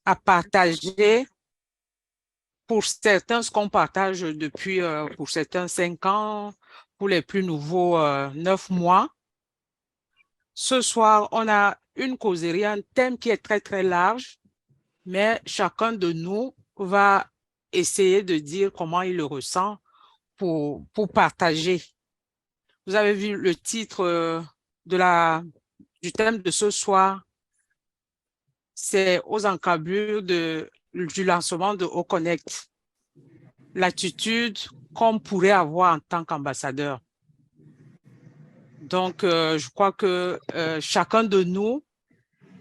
à partager pour certains ce qu'on partage depuis, pour certains 5 ans, pour les plus nouveaux 9 mois. Ce soir, on a une causerie, un thème qui est très, très large, mais chacun de nous va essayer de dire comment il le ressent pour partager. Vous avez vu le titre de du thème de ce soir, c'est aux encablures du lancement de Oconnect, l'attitude qu'on pourrait avoir en tant qu'ambassadeur. Donc, je crois que chacun de nous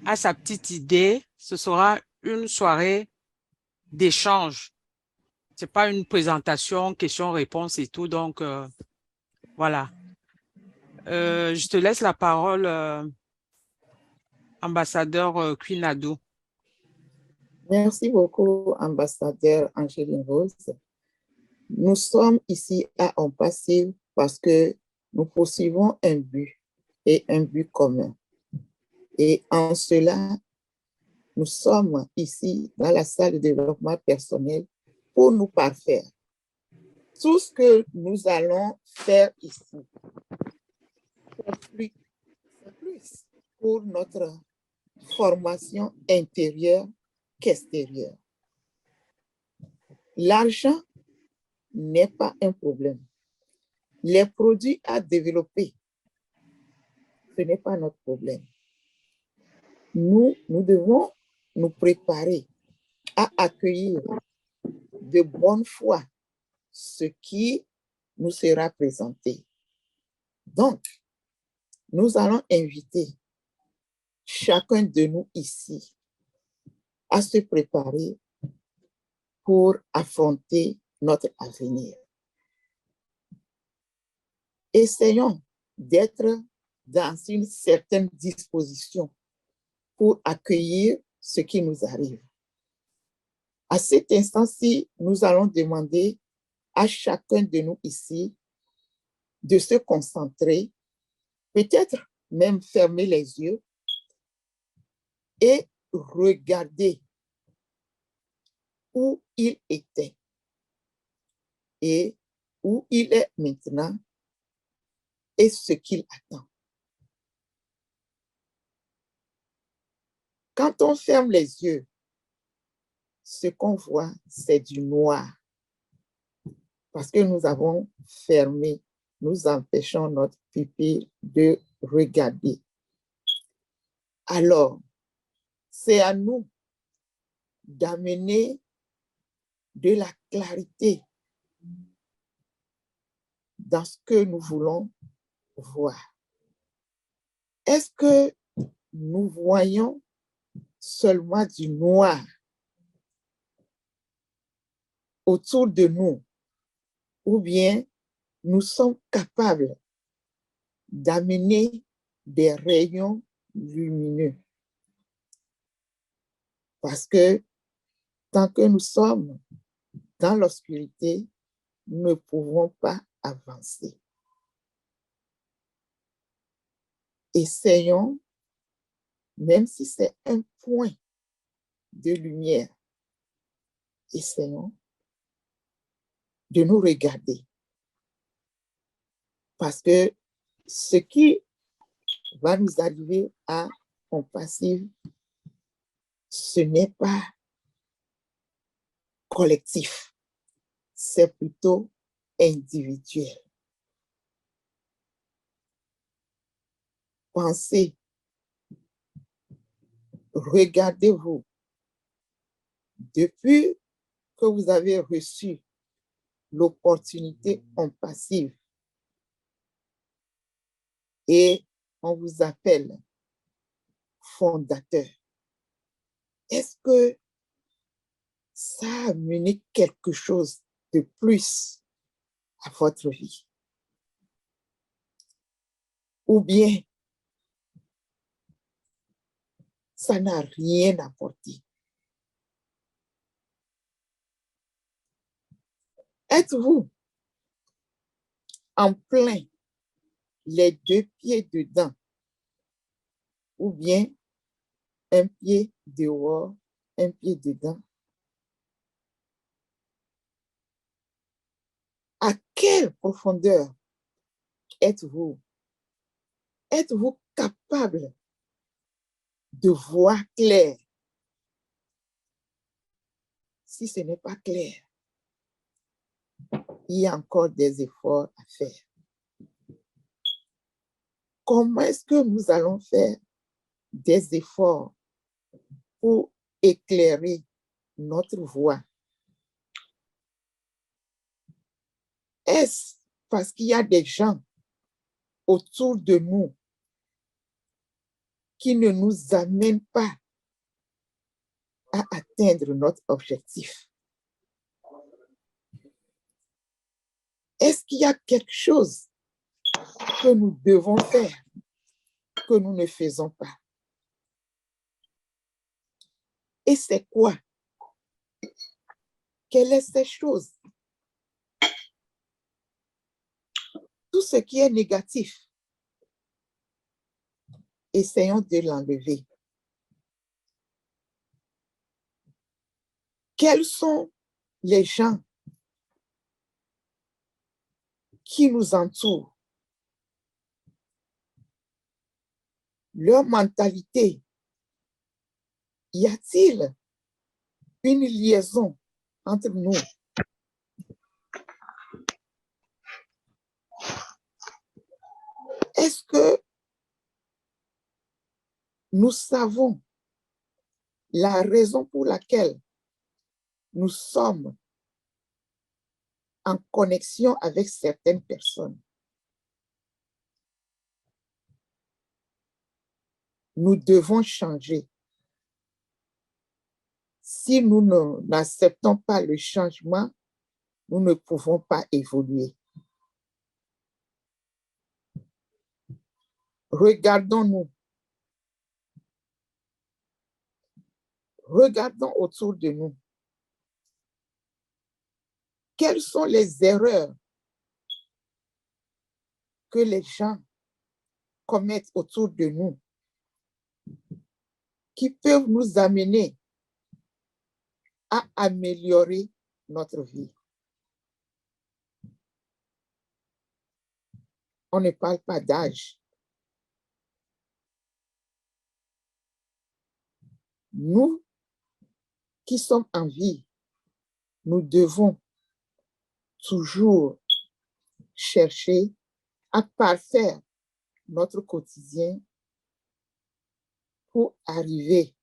a sa petite idée. Ce sera une soirée d'échange. C'est pas une présentation, question-réponse et tout. Donc, voilà. Je te laisse la parole, ambassadeur Queen Ado. Merci beaucoup, ambassadeur Angéline Rose. Nous sommes ici à On Passive parce que nous poursuivons un but et un but commun. Et en cela, nous sommes ici dans la salle de développement personnel pour nous parfaire. Tout ce que nous allons faire ici, c'est plus pour notre formation intérieure qu'extérieure. L'argent n'est pas un problème. Les produits à développer, ce n'est pas notre problème. Nous devons nous préparer à accueillir de bonne foi ce qui nous sera présenté. Donc, nous allons inviter chacun de nous ici à se préparer pour affronter notre avenir. Essayons d'être dans une certaine disposition pour accueillir ce qui nous arrive. À cet instant-ci, nous allons demander à chacun de nous ici de se concentrer, peut-être même fermer les yeux et regarder où il était et où il est maintenant et ce qu'il attend. Quand on ferme les yeux, ce qu'on voit, c'est du noir. Parce que nous avons fermé, nous empêchons notre pupille de regarder. Alors, c'est à nous d'amener de la clarité dans ce que nous voulons voir. Est-ce que nous voyons seulement du noir autour de nous, ou bien nous sommes capables d'amener des rayons lumineux? Parce que tant que nous sommes dans l'obscurité, nous ne pouvons pas avancer. Essayons, même si c'est un point de lumière, essayons de nous regarder. Parce que ce qui va nous arriver à On Passive, ce n'est pas collectif, c'est plutôt individuel. Pensez, regardez-vous. Depuis que vous avez reçu l'opportunité On Passive et on vous appelle fondateur, est-ce que ça a amené quelque chose de plus à votre vie? Ou bien ça n'a rien apporté? Êtes-vous en plein les deux pieds dedans ou bien un pied dehors un pied dedans. À quelle profondeur êtes-vous? Êtes-vous capable de voir clair? Si ce n'est pas clair, il y a encore des efforts à faire. Comment est-ce que nous allons faire des efforts pour éclairer notre voie? Est-ce parce qu'il y a des gens autour de nous qui ne nous amènent pas à atteindre notre objectif? Est-ce qu'il y a quelque chose que nous devons faire que nous ne faisons pas? Et c'est quoi? Quelle est cette chose? Tout ce qui est négatif, essayons de l'enlever. Quels sont les gens qui nous entourent? Leur mentalité, y a-t-il une liaison entre nous? Est-ce que nous savons la raison pour laquelle nous sommes en connexion avec certaines personnes? Nous devons changer. Si nous n'acceptons pas le changement, nous ne pouvons pas évoluer. Regardons-nous. Regardons autour de nous. Quelles sont les erreurs que les gens commettent autour de nous qui peuvent nous amener à améliorer notre vie? On ne parle pas d'âge. Nous qui sommes en vie, nous devons toujours chercher à parfaire notre quotidien pour arriver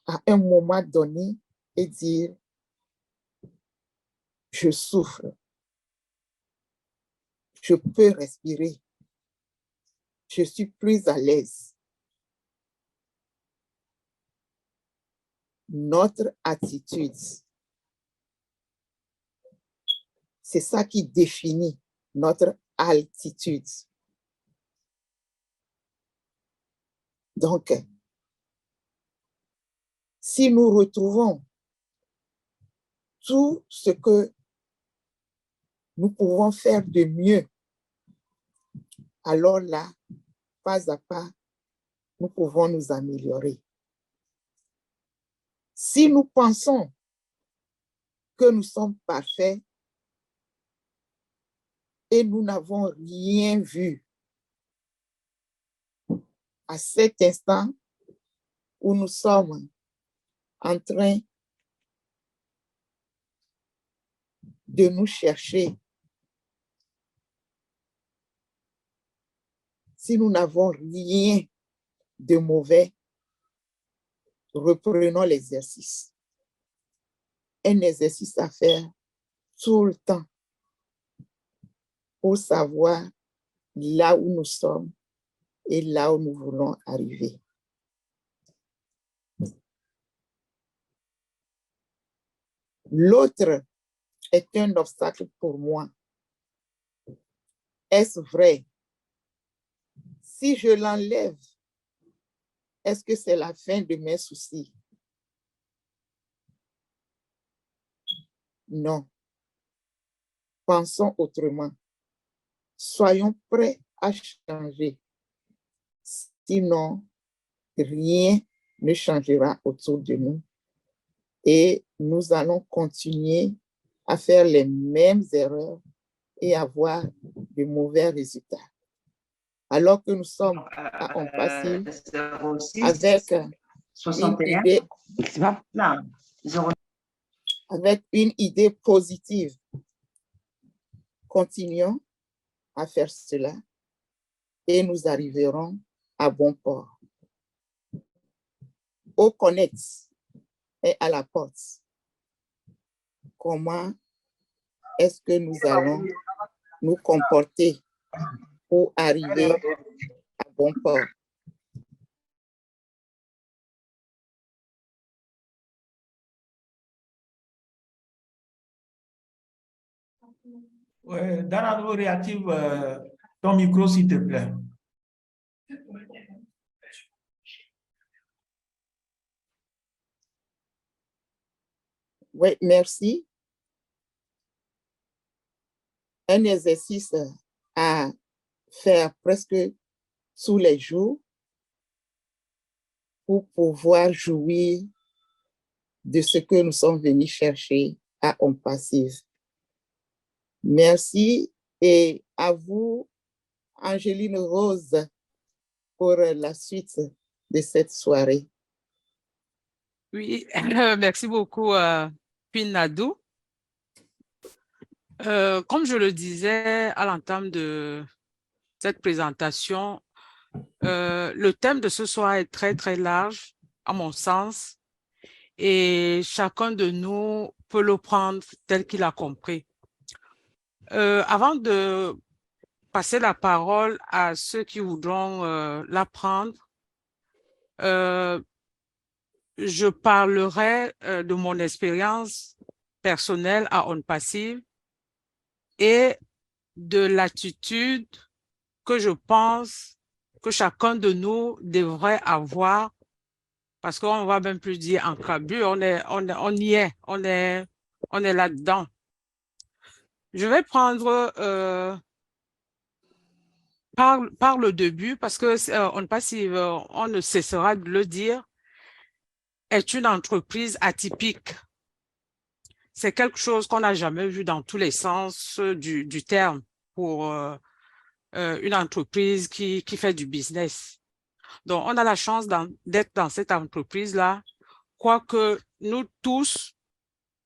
à un moment donné et dire, je souffre, je peux respirer, je suis plus à l'aise. Notre attitude, c'est ça qui définit notre altitude. Donc, si nous retrouvons tout ce que nous pouvons faire de mieux, alors là, pas à pas, nous pouvons nous améliorer. Si nous pensons que nous sommes parfaits et nous n'avons rien vu à cet instant où nous sommes en train de nous chercher, si nous n'avons rien de mauvais, reprenons l'exercice. Un exercice à faire tout le temps pour savoir là où nous sommes et là où nous voulons arriver. L'autre est un obstacle pour moi. Est-ce vrai? Si je l'enlève, est-ce que c'est la fin de mes soucis? Non. Pensons autrement. Soyons prêts à changer. Sinon, rien ne changera autour de nous et nous allons continuer à faire les mêmes erreurs et avoir de mauvais résultats. Alors que nous sommes à un passif avec une idée positive. Continuons à faire cela et nous arriverons à bon port. Au connect est à la porte. Comment est-ce que nous allons nous comporter pour arriver à bon port? Dans la nouvelle réactive, ton micro, s'il te plaît. Oui, merci. Un exercice à faire presque tous les jours pour pouvoir jouir de ce que nous sommes venus chercher à On Passive. Merci et à vous, Angeline Rose, pour la suite de cette soirée. Oui, merci beaucoup, Pinadou. Comme je le disais à l'entame de cette présentation, le thème de ce soir est très, très large, à mon sens, et chacun de nous peut le prendre tel qu'il a compris. Avant de passer la parole à ceux qui voudront l'apprendre, je parlerai de mon expérience personnelle à On Passive et de l'attitude que je pense que chacun de nous devrait avoir, parce qu'on va même plus dire en crabule, on y est, on est là-dedans. Je vais prendre par le début, parce que On Passive, on ne cessera de le dire, est une entreprise atypique. C'est quelque chose qu'on n'a jamais vu dans tous les sens du terme pour une entreprise qui fait du business. Donc, on a la chance d'être dans cette entreprise-là, quoique nous tous,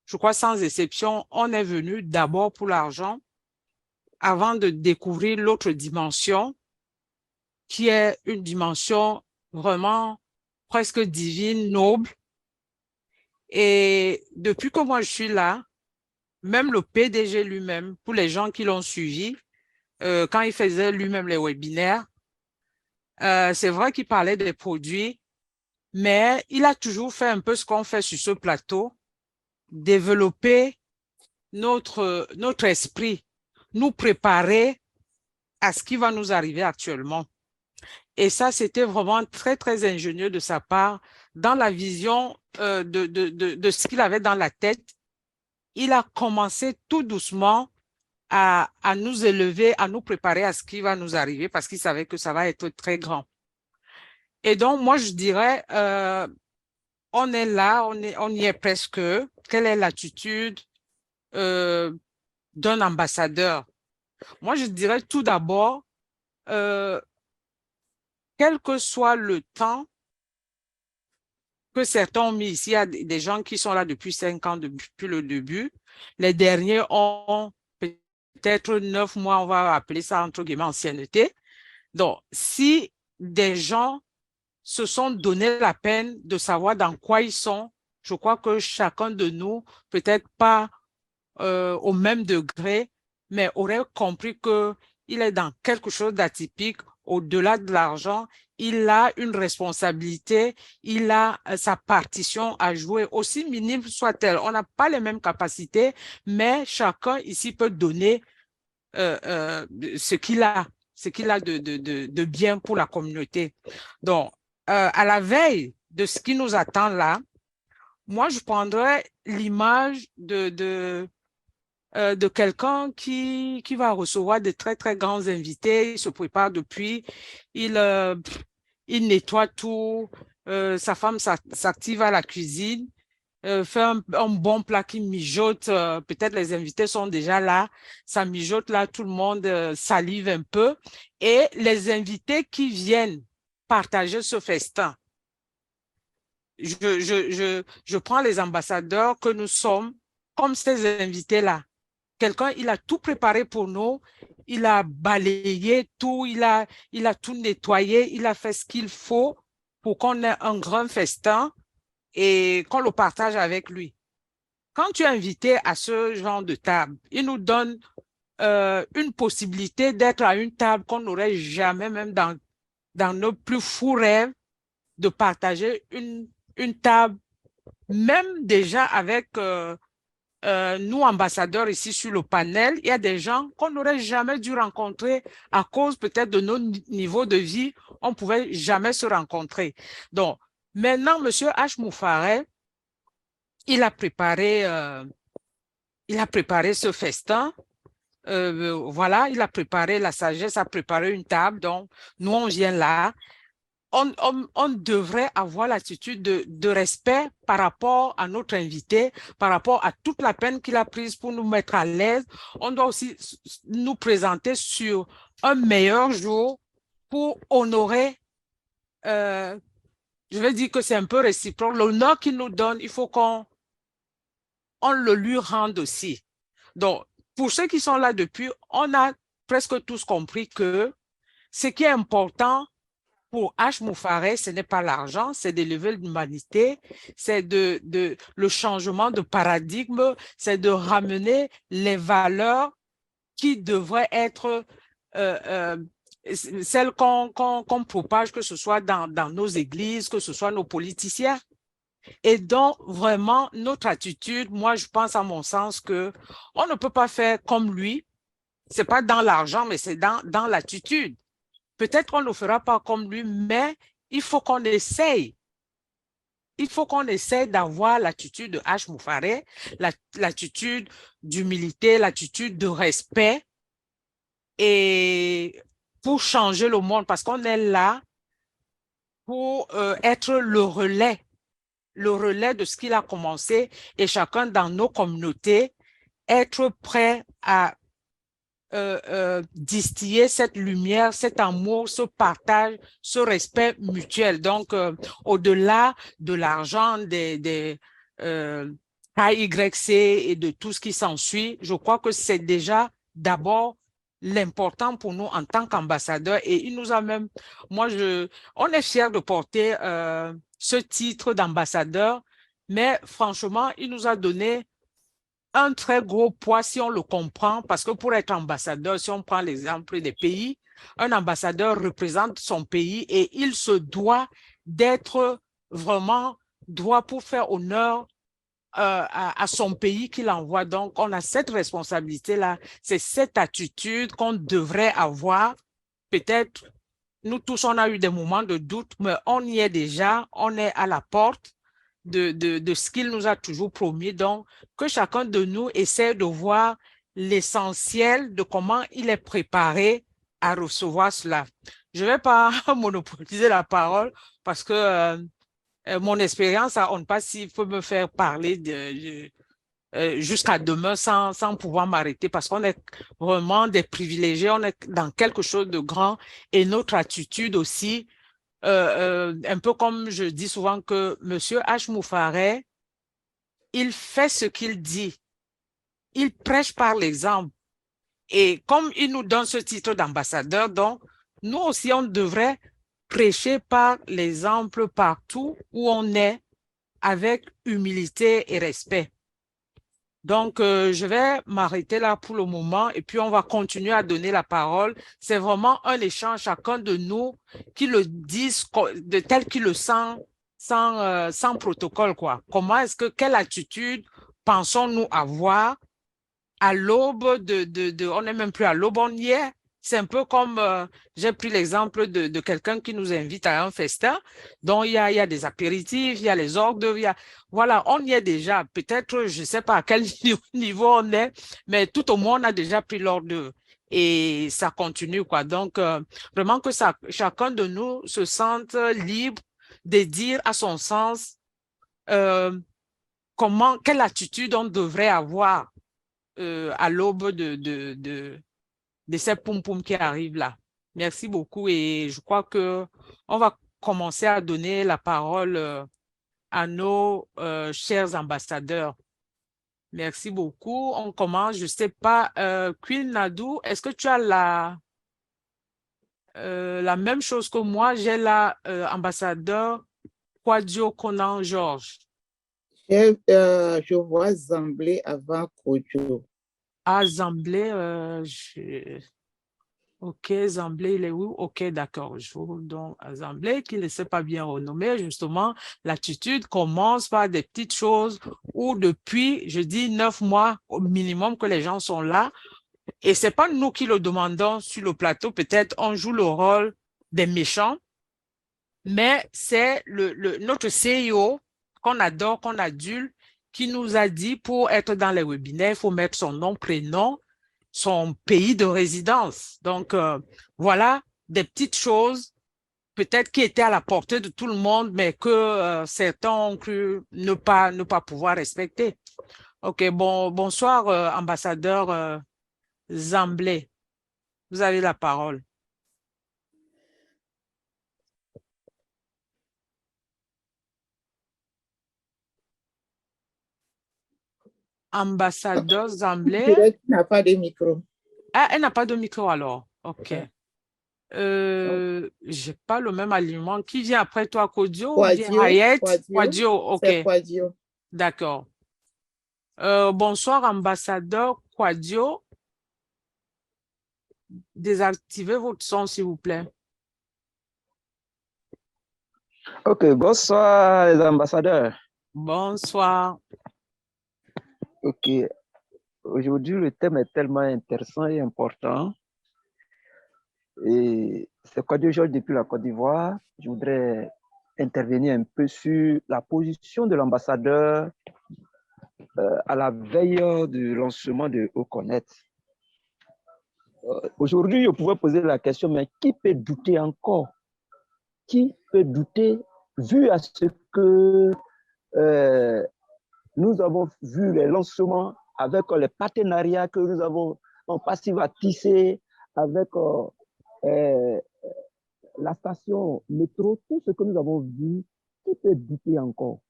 je crois sans exception, on est venu d'abord pour l'argent avant de découvrir l'autre dimension, qui est une dimension vraiment presque divine, noble. Et depuis que moi je suis là, même le PDG lui-même, pour les gens qui l'ont suivi, quand il faisait lui-même les webinaires, c'est vrai qu'il parlait des produits, mais il a toujours fait un peu ce qu'on fait sur ce plateau, développer notre esprit, nous préparer à ce qui va nous arriver actuellement. Et ça, c'était vraiment très, très ingénieux de sa part dans la vision de ce qu'il avait dans la tête. Il a commencé tout doucement à nous élever, à nous préparer à ce qui va nous arriver parce qu'il savait que ça va être très grand. Et donc, moi, je dirais, on est là, on y est presque. Quelle est l'attitude d'un ambassadeur? Moi, je dirais tout d'abord, quel que soit le temps que certains ont mis ici, il y a des gens qui sont là depuis 5 ans, depuis le début. Les derniers ont peut-être 9 mois, on va appeler ça entre guillemets ancienneté. Donc, si des gens se sont donné la peine de savoir dans quoi ils sont, je crois que chacun de nous, peut-être pas au même degré, mais aurait compris qu'il est dans quelque chose d'atypique. Au-delà de l'argent, il a une responsabilité, il a sa partition à jouer, aussi minime soit-elle. On n'a pas les mêmes capacités, mais chacun ici peut donner ce qu'il a de bien pour la communauté. Donc, à la veille de ce qui nous attend là, moi, je prendrais l'image de quelqu'un qui va recevoir de très, très grands invités. Il se prépare depuis, il nettoie tout, sa femme s'active à la cuisine, fait un bon plat qui mijote. Peut-être les invités sont déjà là. Ça mijote là, tout le monde salive un peu. Et les invités qui viennent partager ce festin, je prends les ambassadeurs que nous sommes comme ces invités-là. Quelqu'un, il a tout préparé pour nous, il a balayé tout, il a tout nettoyé, il a fait ce qu'il faut pour qu'on ait un grand festin et qu'on le partage avec lui. Quand tu es invité à ce genre de table, il nous donne une possibilité d'être à une table qu'on n'aurait jamais, même dans nos plus fous rêves, de partager une table, même déjà avec nous, ambassadeurs ici sur le panel, il y a des gens qu'on n'aurait jamais dû rencontrer à cause peut-être de nos niveaux de vie, on ne pouvait jamais se rencontrer. Donc, maintenant, M. H. Moufareh, il a préparé ce festin. Voilà, il a préparé, la sagesse a préparé une table. Donc, nous, on vient là. On devrait avoir l'attitude de respect par rapport à notre invité, par rapport à toute la peine qu'il a prise pour nous mettre à l'aise. On doit aussi nous présenter sur un meilleur jour pour honorer, je vais dire que c'est un peu réciproque, l'honneur qu'il nous donne, il faut qu'on le lui rende aussi. Donc, pour ceux qui sont là depuis, on a presque tous compris que ce qui est important pour H. Moufareh, ce n'est pas l'argent, c'est d'élever l'humanité, c'est le changement de paradigme, c'est de ramener les valeurs qui devraient être celles qu'on propage, que ce soit dans nos églises, que ce soit nos politiciens. Et donc, vraiment, notre attitude, moi, je pense à mon sens que on ne peut pas faire comme lui. C'est pas dans l'argent, mais c'est dans l'attitude. Peut-être qu'on ne le fera pas comme lui, mais il faut qu'on essaye. Il faut qu'on essaye d'avoir l'attitude de H. Moufareh, l'attitude d'humilité, l'attitude de respect et pour changer le monde, parce qu'on est là pour être le relais de ce qu'il a commencé et chacun dans nos communautés être prêt à distiller cette lumière, cet amour, ce partage, ce respect mutuel. Donc, au-delà de l'argent, des KYC et de tout ce qui s'ensuit, je crois que c'est déjà d'abord l'important pour nous en tant qu'ambassadeur. Et il nous a même, on est fiers de porter ce titre d'ambassadeur, mais franchement, il nous a donné un très gros poids si on le comprend, parce que pour être ambassadeur, si on prend l'exemple des pays, un ambassadeur représente son pays et il se doit d'être vraiment droit pour faire honneur à son pays qu'il envoie. Donc, on a cette responsabilité-là, c'est cette attitude qu'on devrait avoir. Peut-être, nous tous, on a eu des moments de doute, mais on y est déjà, on est à la porte de ce qu'il nous a toujours promis. Donc, que chacun de nous essaie de voir l'essentiel de comment il est préparé à recevoir cela. Je ne vais pas monopoliser la parole parce que mon expérience à ONPAS peut me faire parler jusqu'à demain sans pouvoir m'arrêter parce qu'on est vraiment des privilégiés, on est dans quelque chose de grand et notre attitude aussi, un peu comme je dis souvent que M. H. Moufareh, il fait ce qu'il dit, il prêche par l'exemple et comme il nous donne ce titre d'ambassadeur, donc nous aussi on devrait prêcher par l'exemple partout où on est avec humilité et respect. Donc, je vais m'arrêter là pour le moment et puis on va continuer à donner la parole. C'est vraiment un échange, chacun de nous qui le dise de tel qu'il le sent, sans protocole, quoi. Comment est-ce que, quelle attitude pensons-nous avoir à l'aube on n'est même plus à l'aube, on y est. C'est un peu comme, j'ai pris l'exemple de quelqu'un qui nous invite à un festin, dont il y a des apéritifs, il y a les hors d'œuvre, voilà, on y est déjà. Peut-être, je ne sais pas à quel niveau on est, mais tout au moins, on a déjà pris l'hors d'œuvre. Et ça continue, quoi. Donc, vraiment que chacun de nous se sente libre de dire à son sens quelle attitude on devrait avoir à l'aube de ces poum-poum qui arrivent là. Merci beaucoup et je crois que on va commencer à donner la parole à nos chers ambassadeurs. Merci beaucoup. On commence, je ne sais pas, Queen Nadou, est-ce que tu as la même chose que moi? J'ai l'ambassadeur Kwadjo Conan Georges. Je vois Zamblé avant Kodjo. Ah, Zamblé, ok, Zamblé, il est où? Ok, d'accord. Je vous donne à Zamblé qui ne s'est pas bien renommé. Justement, l'attitude commence par des petites choses où depuis, je dis 9 mois au minimum que les gens sont là. Et c'est pas nous qui le demandons sur le plateau. Peut-être on joue le rôle des méchants, mais c'est notre CEO qu'on adore, qu'on adule, qui nous a dit pour être dans les webinaires, il faut mettre son nom, prénom, son pays de résidence. Donc, voilà des petites choses peut-être qui étaient à la portée de tout le monde, mais que certains ont cru ne pas pouvoir respecter. OK, bonsoir, ambassadeur Zamblé. Vous avez la parole. Ambassadeur Zamblé. Peut-être qu'il n'a pas de micro. Ah, elle n'a pas de micro alors. OK. J'ai pas le même alignement. Qui vient après toi, Kodio ou bien Hayet? Kwadjo, OK. C'est Kwadjo. D'accord. Bonsoir, ambassadeur Kwadjo. Désactivez votre son, s'il vous plaît. Ok, bonsoir les ambassadeurs. Bonsoir. Ok, aujourd'hui le thème est tellement intéressant et important. Et c'est Kwadjo Georges depuis la Côte d'Ivoire. Je voudrais intervenir un peu sur la position de l'ambassadeur à la veille du lancement de Oconet. Aujourd'hui, je pouvais poser la question, mais qui peut douter encore? Qui peut douter vu à ce que nous avons vu les lancements avec les partenariats que nous avons en passif à tisser avec la station métro, tout ce que nous avons vu, qui peut douter encore?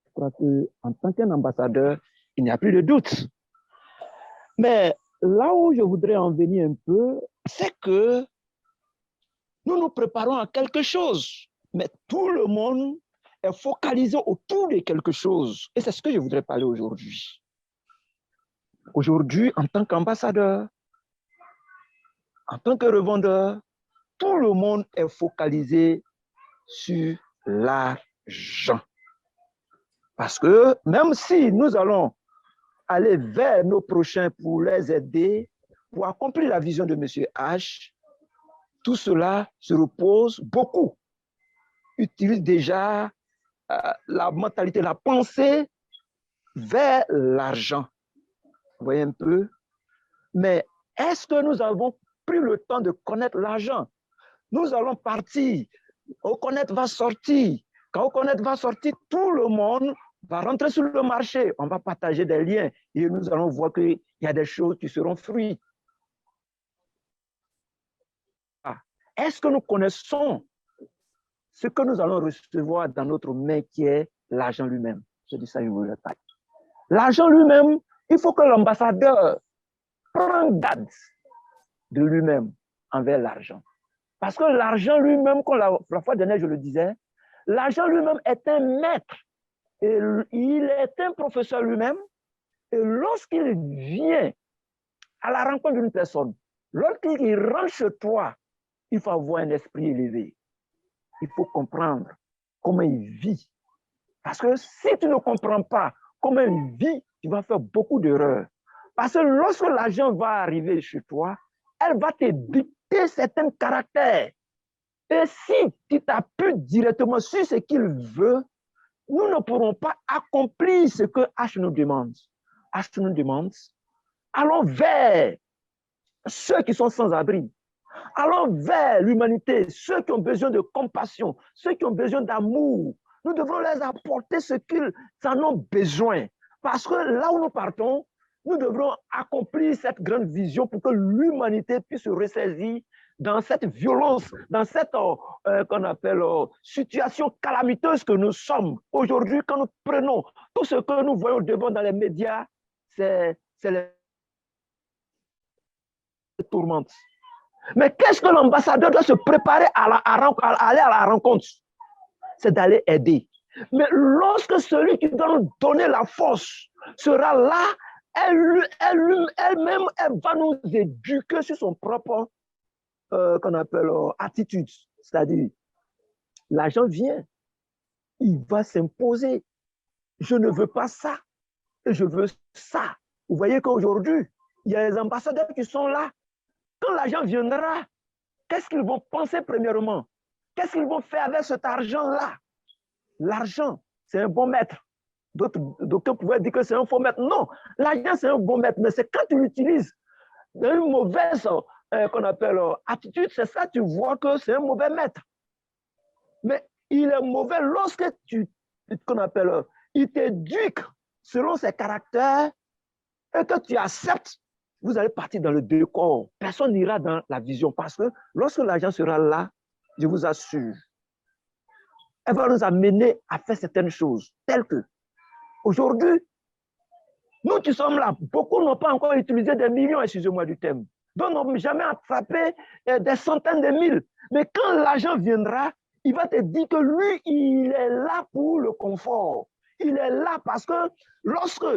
Je crois qu'en tant qu'ambassadeur, il n'y a plus de doute. Mais là où je voudrais en venir un peu, c'est que nous nous préparons à quelque chose, mais tout le monde est focalisé autour de quelque chose. Et c'est ce que je voudrais parler aujourd'hui. Aujourd'hui, en tant qu'ambassadeur, en tant que revendeur, tout le monde est focalisé sur l'argent. Parce que même si nous allons aller vers nos prochains pour les aider, pour accomplir la vision de M. H, tout cela se repose, beaucoup utilisent déjà la mentalité, la pensée vers l'argent. Vous voyez un peu? Mais est-ce que nous avons pris le temps de connaître l'argent? Nous allons partir. Oconet va sortir. Quand Oconet va sortir, tout le monde va rentrer sur le marché. On va partager des liens et nous allons voir qu'il y a des choses qui seront fruits. Est-ce que nous connaissons ce que nous allons recevoir dans notre main qui est l'argent lui-même? Je dis ça, je vous le répète. L'argent lui-même, il faut que l'ambassadeur prenne garde de lui-même envers l'argent. Parce que l'argent lui-même, comme la fois dernière je le disais, l'argent lui-même est un maître. Et il est un professeur lui-même. Et lorsqu'il vient à la rencontre d'une personne, lorsqu'il rentre chez toi, il faut avoir un esprit élevé. Il faut comprendre comment il vit. Parce que si tu ne comprends pas comment il vit, tu vas faire beaucoup d'erreurs. Parce que lorsque l'argent va arriver chez toi, elle va te dicter certains caractères. Et si tu t'appuies directement sur ce qu'il veut, nous ne pourrons pas accomplir ce que H nous demande. H nous demande, allons vers ceux qui sont sans abri. Allons vers l'humanité, ceux qui ont besoin de compassion, ceux qui ont besoin d'amour. Nous devons leur apporter ce qu'ils en ont besoin. Parce que là où nous partons, nous devrons accomplir cette grande vision pour que l'humanité puisse se ressaisir dans cette violence, dans cette qu'on appelle situation calamiteuse que nous sommes. Aujourd'hui, quand nous prenons tout ce que nous voyons devant dans les médias, c'est les tourmentes. Mais qu'est-ce que l'ambassadeur doit se préparer à aller à la rencontre? C'est d'aller aider. Mais lorsque celui qui doit nous donner la force sera là, elle-même, elle va nous éduquer sur son propre qu'on appelle attitude. C'est-à-dire, l'argent vient, il va s'imposer. Je ne veux pas ça, et je veux ça. Vous voyez qu'aujourd'hui, il y a les ambassadeurs qui sont là. Quand l'argent viendra, qu'est-ce qu'ils vont penser premièrement? Qu'est-ce qu'ils vont faire avec cet argent-là? L'argent, c'est un bon maître. D'autres pouvaient dire que c'est un faux maître. Non, l'argent, c'est un bon maître, mais c'est quand tu l'utilises dans une mauvaise qu'on appelle attitude, c'est ça, tu vois que c'est un mauvais maître. Mais il est mauvais lorsque qu'on appelle, il t'éduque selon ses caractères et que tu acceptes, vous allez partir dans le décor. Personne n'ira dans la vision parce que lorsque l'argent sera là, je vous assure, elle va nous amener à faire certaines choses telles que aujourd'hui, nous qui sommes là, beaucoup n'ont pas encore utilisé des millions, excusez-moi du terme. D'autres n'ont jamais attrapé des centaines de mille. Mais quand l'argent viendra, il va te dire que lui, il est là pour le confort. Il est là parce que lorsque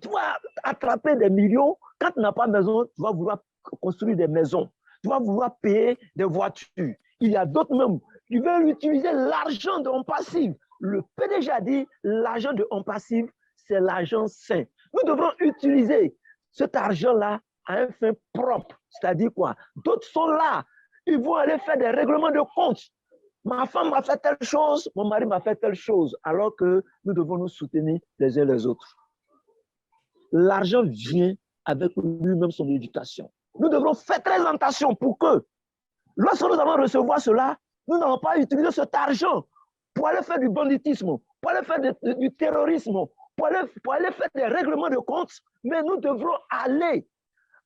tu vas attraper des millions, quand tu n'as pas de maison, tu vas vouloir construire des maisons. Tu vas vouloir payer des voitures. Il y a d'autres même qui veulent utiliser l'argent de passif. Le PDG a dit l'argent de passif, c'est l'argent sain. Nous devrons utiliser cet argent-là à un fin propre. C'est-à-dire quoi? D'autres sont là. Ils vont aller faire des règlements de compte. Ma femme m'a fait telle chose, mon mari m'a fait telle chose, alors que nous devons nous soutenir les uns les autres. L'argent vient avec lui-même son éducation. Nous devrons faire très attention pour que, lorsque nous allons recevoir cela, nous n'allons pas utiliser cet argent pour aller faire du banditisme, pour aller faire du terrorisme, pour aller faire des règlements de compte, mais nous devrons aller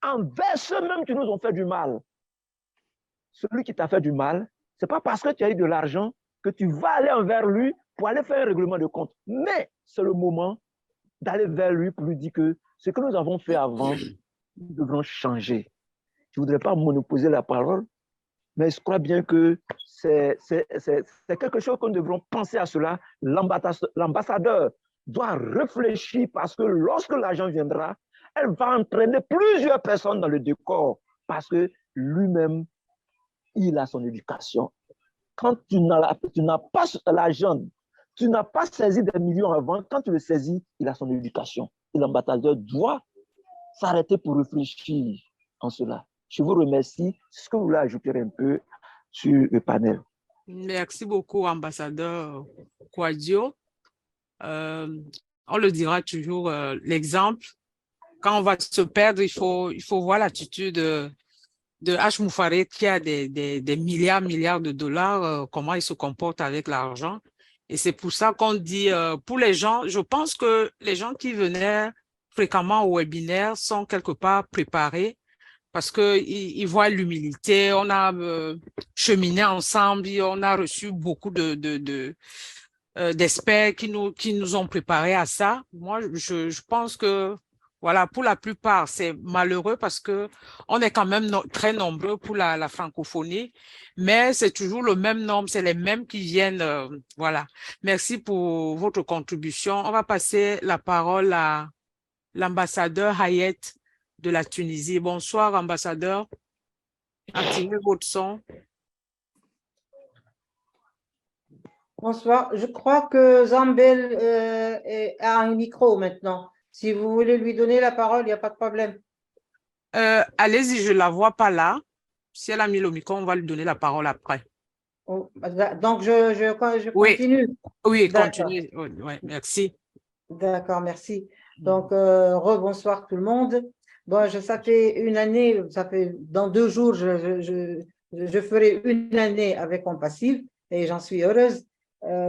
envers ceux-mêmes qui nous ont fait du mal. Celui qui t'a fait du mal, ce n'est pas parce que tu as eu de l'argent que tu vas aller envers lui pour aller faire un règlement de compte. Mais c'est le moment d'aller vers lui pour lui dire que ce que nous avons fait avant, nous devrons changer. Je ne voudrais pas monopoliser la parole, mais je crois bien que c'est quelque chose que nous devrons penser à cela. L'ambassadeur doit réfléchir parce que lorsque l'argent viendra, elle va entraîner plusieurs personnes dans le décor parce que lui-même, il a son éducation. Quand tu n'as pas l'argent, tu n'as pas saisi des millions avant, quand tu le saisis, il a son éducation. Et l'ambassadeur doit s'arrêter pour réfléchir en cela. Je vous remercie. Est-ce que vous voulez ajouter un peu sur le panel? Merci beaucoup, ambassadeur Kouadio. On le dira toujours, l'exemple, quand on va se perdre, il faut voir l'attitude de H. Moufaré qui a des milliards de dollars, comment il se comporte avec l'argent. Et c'est pour ça qu'on dit, pour les gens, je pense que les gens qui venaient fréquemment au webinaire sont quelque part préparés parce qu'ils voient l'humilité, on a cheminé ensemble, on a reçu beaucoup d'experts qui nous ont préparés à ça. Moi, je pense que, voilà, pour la plupart, c'est malheureux parce que on est quand même très nombreux pour la francophonie, mais c'est toujours le même nombre, c'est les mêmes qui viennent. Voilà. Merci pour votre contribution. On va passer la parole à l'ambassadeur Hayet de la Tunisie. Bonsoir, ambassadeur. Activez votre son. Bonsoir. Je crois que Zambel a un micro maintenant. Si vous voulez lui donner la parole, il n'y a pas de problème. Allez-y, je ne la vois pas là. Si elle a mis le micro, on va lui donner la parole après. Oh, donc, je continue. Oui, continue. Oui, merci. D'accord, merci. Donc, rebonsoir tout le monde. Bon, ça fait une année, dans 2 jours, je ferai une année avec Compassive et j'en suis heureuse.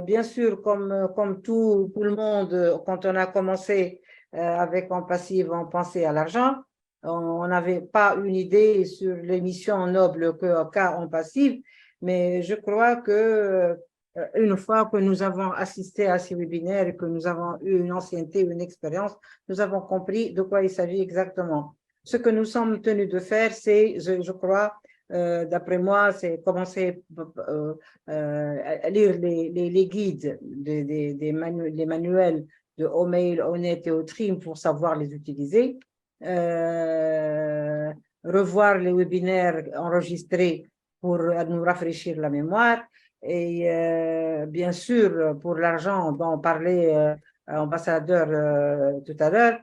Bien sûr, comme tout le monde, quand on a commencé avec Compassive, on pensait à l'argent. On n'avait pas une idée sur les missions nobles qu'a Compassive, mais je crois que une fois que nous avons assisté à ces webinaires et que nous avons eu une ancienneté, une expérience, nous avons compris de quoi il s'agit exactement. Ce que nous sommes tenus de faire, c'est, je crois, d'après moi, c'est commencer à lire les guides, les manuels de Omail, Onet et Otrim pour savoir les utiliser, revoir les webinaires enregistrés pour nous rafraîchir la mémoire. Et bien sûr, pour l'argent dont parlait ambassadeur tout à l'heure,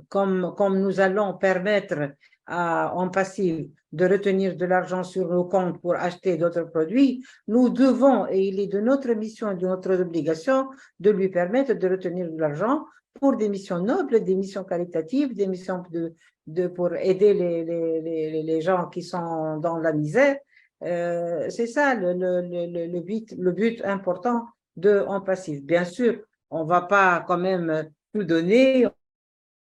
comme nous allons permettre en passif de retenir de l'argent sur nos comptes pour acheter d'autres produits, nous devons, et il est de notre mission et de notre obligation, de lui permettre de retenir de l'argent pour des missions nobles, des missions caritatives, des missions pour aider les gens qui sont dans la misère. C'est ça le but important en passif. Bien sûr, on ne va pas quand même tout donner,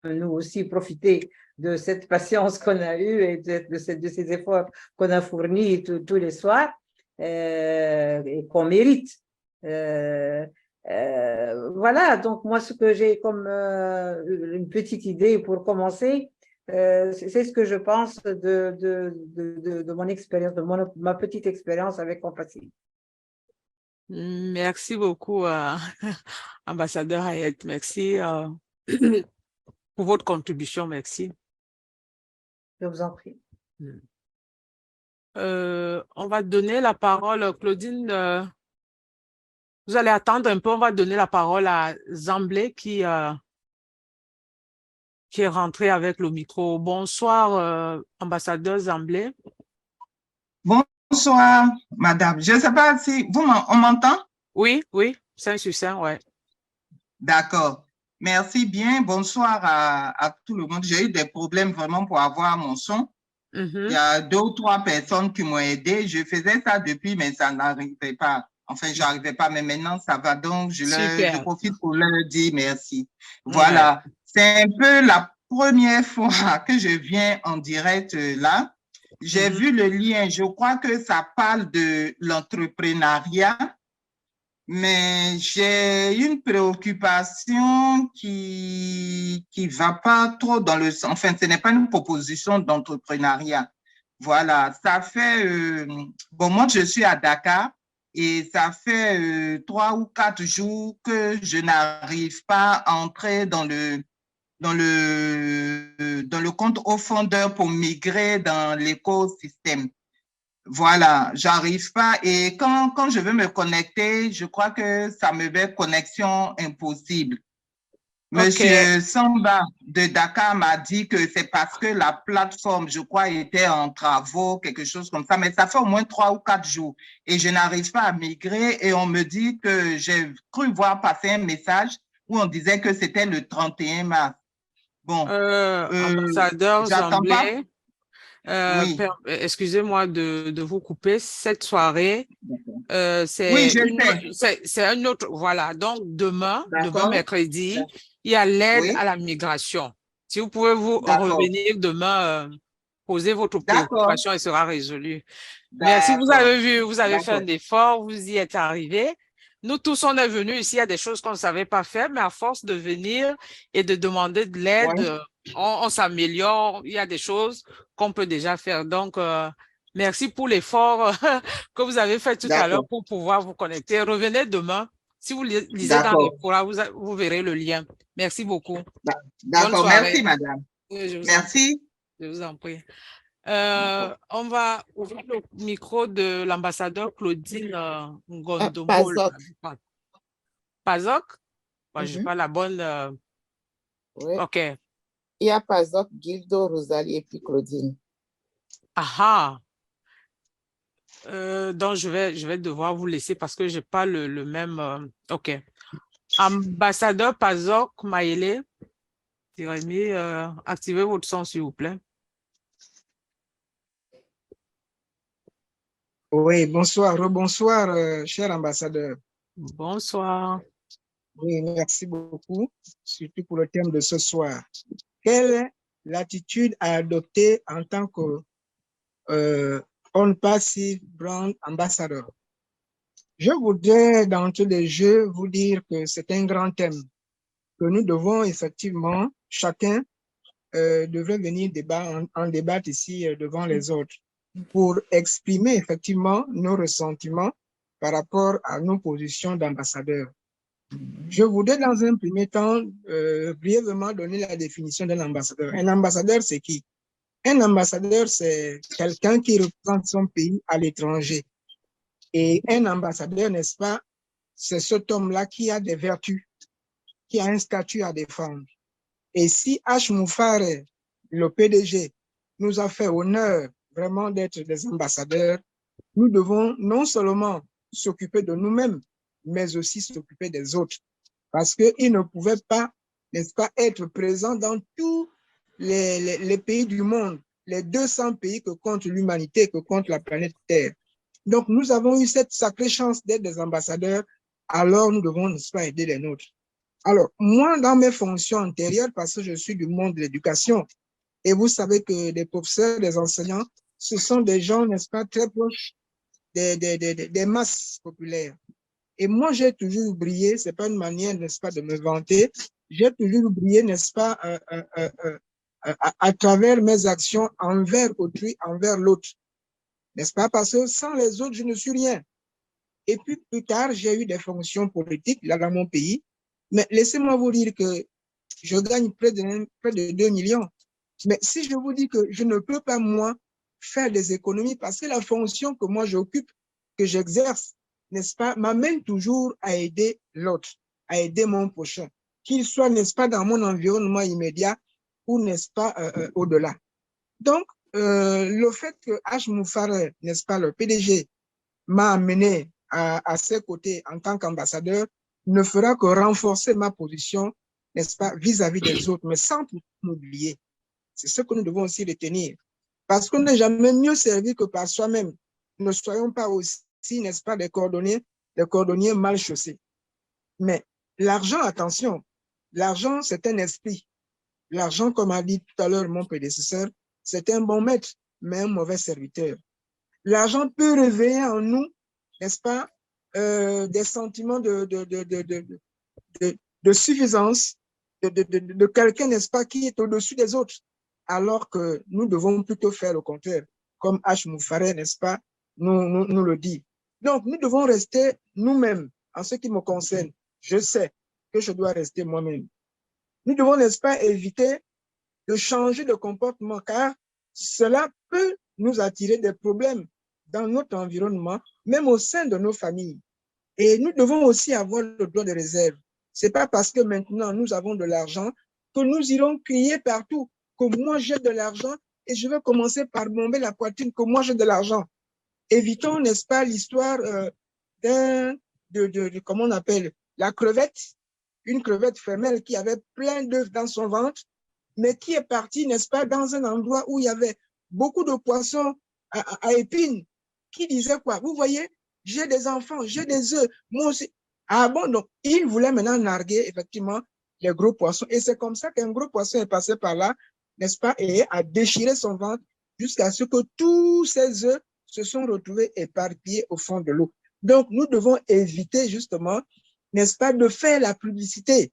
nous aussi profiter de cette patience qu'on a eue et de ces efforts qu'on a fournis tous les soirs et qu'on mérite. Voilà, donc moi ce que j'ai comme une petite idée pour commencer, c'est ce que je pense de mon expérience, ma petite expérience avec Compassive. Merci beaucoup, ambassadeur Hayet. Merci pour votre contribution. Merci. Je vous en prie. On va donner la parole, Claudine. Vous allez attendre un peu. On va donner la parole à Zamblé qui est rentré avec le micro. Bonsoir, ambassadeur Zamblé. Bonsoir, madame. Je ne sais pas si on m'entend? Oui, 5 sur 5, ouais. D'accord. Merci bien. Bonsoir à tout le monde. J'ai eu des problèmes vraiment pour avoir mon son. Il y a 2 ou 3 personnes qui m'ont aidé. Je faisais ça depuis, mais ça n'arrivait pas. Enfin, je n'arrivais pas, mais maintenant, ça va. Donc, je profite pour leur dire merci. Voilà. Ouais. C'est un peu la première fois que je viens en direct là. J'ai vu le lien. Je crois que ça parle de l'entrepreneuriat. Mais j'ai une préoccupation qui va pas trop dans le sens, enfin, ce n'est pas une proposition d'entrepreneuriat. Voilà, ça fait, bon, moi, je suis à Dakar et ça fait 3 ou 4 jours que je n'arrive pas à entrer dans le compte au fondeur pour migrer dans l'écosystème. Voilà, j'arrive pas et quand je veux me connecter, je crois que ça me met connexion impossible. Monsieur Samba de Dakar m'a dit que c'est parce que la plateforme, je crois, était en travaux, quelque chose comme ça, mais ça fait au moins 3 ou 4 jours et je n'arrive pas à migrer et on me dit que j'ai cru voir passer un message où on disait que c'était le 31 mars. Bon, ambassadeur Zamblé. Oui. Excusez-moi de vous couper. Cette soirée, c'est un autre. Voilà. Donc, demain mercredi, il y a l'aide à la migration. Si vous pouvez vous revenir demain, poser votre préoccupation, elle sera résolue. Merci. Vous avez vu, vous avez fait un effort, vous y êtes arrivé. Nous tous, on est venus ici, il y a des choses qu'on ne savait pas faire, mais à force de venir et de demander de l'aide, on s'améliore. Il y a des choses qu'on peut déjà faire. Donc, merci pour l'effort que vous avez fait tout à l'heure pour pouvoir vous connecter. Revenez demain. Si vous lisez dans les courants, vous verrez le lien. Merci beaucoup. D'accord, merci madame. Merci. Je vous en prie. On va ouvrir le micro de l'ambassadeur Claudine Ngondombo. Pazok? Je n'ai pas la bonne. Oui. OK. Il y a Pazok, Gildo, Rosalie et puis Claudine. Donc, je vais devoir vous laisser parce que je n'ai pas le même. OK. Ambassadeur Pazok Maïlé. Jérémy, activez votre son, s'il vous plaît. Oui, bonsoir, rebonsoir, cher ambassadeur. Bonsoir. Oui, merci beaucoup, surtout pour le thème de ce soir. Quelle est l'attitude à adopter en tant que on-passive brand ambassadeur? Je voudrais, d'entrée de jeu, vous dire que c'est un grand thème que nous devons effectivement, chacun devrait venir en débattre ici devant les autres pour exprimer effectivement nos ressentiments par rapport à nos positions d'ambassadeur. Je voudrais dans un premier temps brièvement donner la définition d'un ambassadeur. Un ambassadeur, c'est qui? Un ambassadeur, c'est quelqu'un qui représente son pays à l'étranger. Et un ambassadeur, n'est-ce pas, c'est cet homme-là qui a des vertus, qui a un statut à défendre. Et si H. Moufare, le PDG, nous a fait honneur vraiment d'être des ambassadeurs, nous devons non seulement s'occuper de nous-mêmes, mais aussi s'occuper des autres. Parce qu'il ne pouvait pas, n'est-ce pas, être présent dans tous les pays du monde, les 200 pays que compte l'humanité, que compte la planète Terre. Donc, nous avons eu cette sacrée chance d'être des ambassadeurs, alors nous devons, n'est-ce pas, aider les nôtres. Alors, moi, dans mes fonctions antérieures, parce que je suis du monde de l'éducation, et vous savez que les professeurs, les enseignants, ce sont des gens, n'est-ce pas, très proches des masses populaires. Et moi, j'ai toujours brillé, c'est pas une manière, n'est-ce pas, de me vanter, j'ai toujours brillé, n'est-ce pas, à travers mes actions envers autrui, envers l'autre. N'est-ce pas? Parce que sans les autres, je ne suis rien. Et puis, plus tard, j'ai eu des fonctions politiques, là, dans mon pays. Mais laissez-moi vous dire que je gagne près de 2 millions. Mais si je vous dis que je ne peux pas, moi, faire des économies, parce que la fonction que moi j'occupe, que j'exerce, n'est-ce pas, m'amène toujours à aider l'autre, à aider mon prochain, qu'il soit, n'est-ce pas, dans mon environnement immédiat ou, n'est-ce pas, au-delà. Donc, le fait que H. Moufare, n'est-ce pas, le PDG, m'a amené à ses côtés en tant qu'ambassadeur, ne fera que renforcer ma position, n'est-ce pas, vis-à-vis des autres, mais sans oublier. C'est ce que nous devons aussi retenir. Parce qu'on n'est jamais mieux servi que par soi-même. Ne soyons pas aussi, n'est-ce pas, des cordonniers mal chaussés. Mais l'argent, attention, l'argent, c'est un esprit. L'argent, comme a dit tout à l'heure mon prédécesseur, c'est un bon maître, mais un mauvais serviteur. L'argent peut réveiller en nous, n'est-ce pas, des sentiments de suffisance, de quelqu'un, n'est-ce pas, qui est au-dessus des autres, alors que nous devons plutôt faire le contraire, comme H. Moufare, n'est-ce pas, nous le dit. Donc, nous devons rester nous-mêmes. En ce qui me concerne, je sais que je dois rester moi-même. Nous devons, n'est-ce pas, éviter de changer de comportement, car cela peut nous attirer des problèmes dans notre environnement, même au sein de nos familles. Et nous devons aussi avoir le droit de réserve. C'est pas parce que maintenant nous avons de l'argent que nous irons crier partout que moi j'ai de l'argent et je vais commencer par bomber la poitrine que moi j'ai de l'argent. Évitons, n'est-ce pas, l'histoire comment on appelle, la crevette, une crevette femelle qui avait plein d'œufs dans son ventre, mais qui est partie, n'est-ce pas, dans un endroit où il y avait beaucoup de poissons à épines, qui disait quoi? Vous voyez, j'ai des enfants, j'ai des œufs, moi aussi. Ah bon, donc il voulait maintenant narguer effectivement les gros poissons. Et c'est comme ça qu'un gros poisson est passé par là, n'est-ce pas, et a déchiré son ventre jusqu'à ce que tous ces œufs se sont retrouvés éparpillés au fond de l'eau. Donc, nous devons éviter justement, n'est-ce pas, de faire la publicité.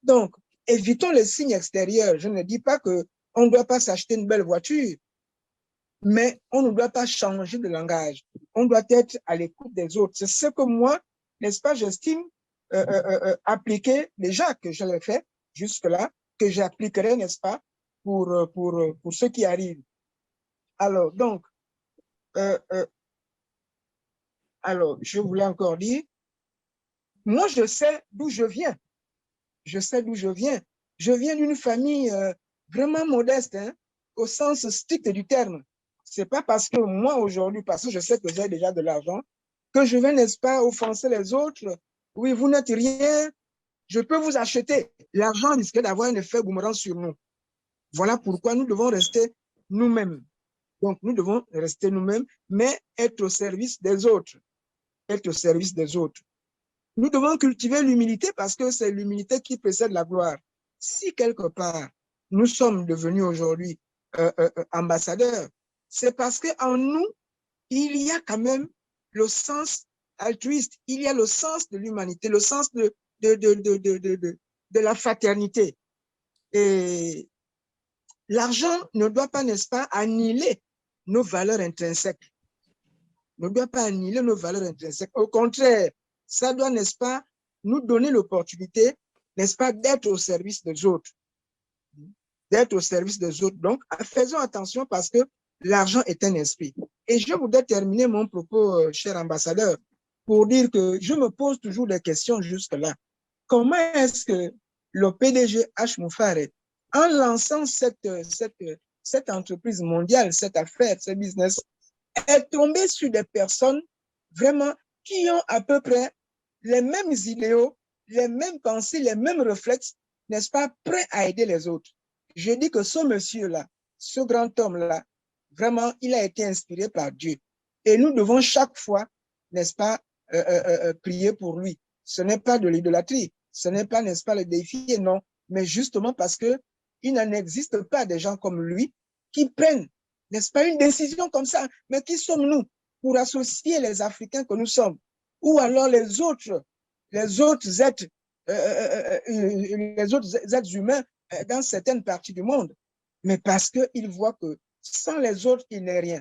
Donc, évitons les signes extérieurs. Je ne dis pas qu'on ne doit pas s'acheter une belle voiture, mais on ne doit pas changer de langage. On doit être à l'écoute des autres. C'est ce que moi, n'est-ce pas, j'estime appliquer déjà, que je l'ai fait jusque-là, que j'appliquerai, n'est-ce pas, pour ceux qui arrivent. Alors, donc, alors, je voulais encore dire, moi, je sais d'où je viens. Je sais d'où je viens. Je viens d'une famille vraiment modeste, hein, au sens strict du terme. C'est pas parce que moi, aujourd'hui, parce que je sais que j'ai déjà de l'argent, que je vais, n'est-ce pas, offenser les autres. Oui, vous n'êtes rien, je peux vous acheter. L'argent risque d'avoir un effet boomerang sur nous. Voilà pourquoi nous devons rester nous-mêmes. Donc, nous devons rester nous-mêmes, mais être au service des autres. Être au service des autres. Nous devons cultiver l'humilité parce que c'est l'humilité qui précède la gloire. Si quelque part, nous sommes devenus aujourd'hui ambassadeurs, c'est parce qu'en nous, il y a quand même le sens altruiste, il y a le sens de l'humanité, le sens de la fraternité. Et l'argent ne doit pas, n'est-ce pas, annihiler nos valeurs intrinsèques. Ne doit pas annihiler nos valeurs intrinsèques. Au contraire, ça doit, n'est-ce pas, nous donner l'opportunité, n'est-ce pas, d'être au service des autres. D'être au service des autres. Donc, faisons attention parce que l'argent est un esprit. Et je voudrais terminer mon propos, cher ambassadeur, pour dire que je me pose toujours des questions jusque-là. Comment est-ce que le PDG H. Moufaré, en lançant cette entreprise mondiale, cette affaire, ce business, est tombé sur des personnes vraiment qui ont à peu près les mêmes idéaux, les mêmes pensées, les mêmes réflexes, n'est-ce pas, prêts à aider les autres. Je dis que ce monsieur-là, ce grand homme-là, vraiment, il a été inspiré par Dieu. Et nous devons chaque fois, n'est-ce pas, prier pour lui. Ce n'est pas de l'idolâtrie, ce n'est pas, n'est-ce pas, le défier, non, mais justement parce que il n'en existe pas des gens comme lui qui prennent, n'est-ce pas, une décision comme ça. Mais qui sommes-nous pour associer les Africains que nous sommes? Ou alors les autres êtres humains dans certaines parties du monde? Mais parce qu'ils voient que sans les autres, il n'est rien.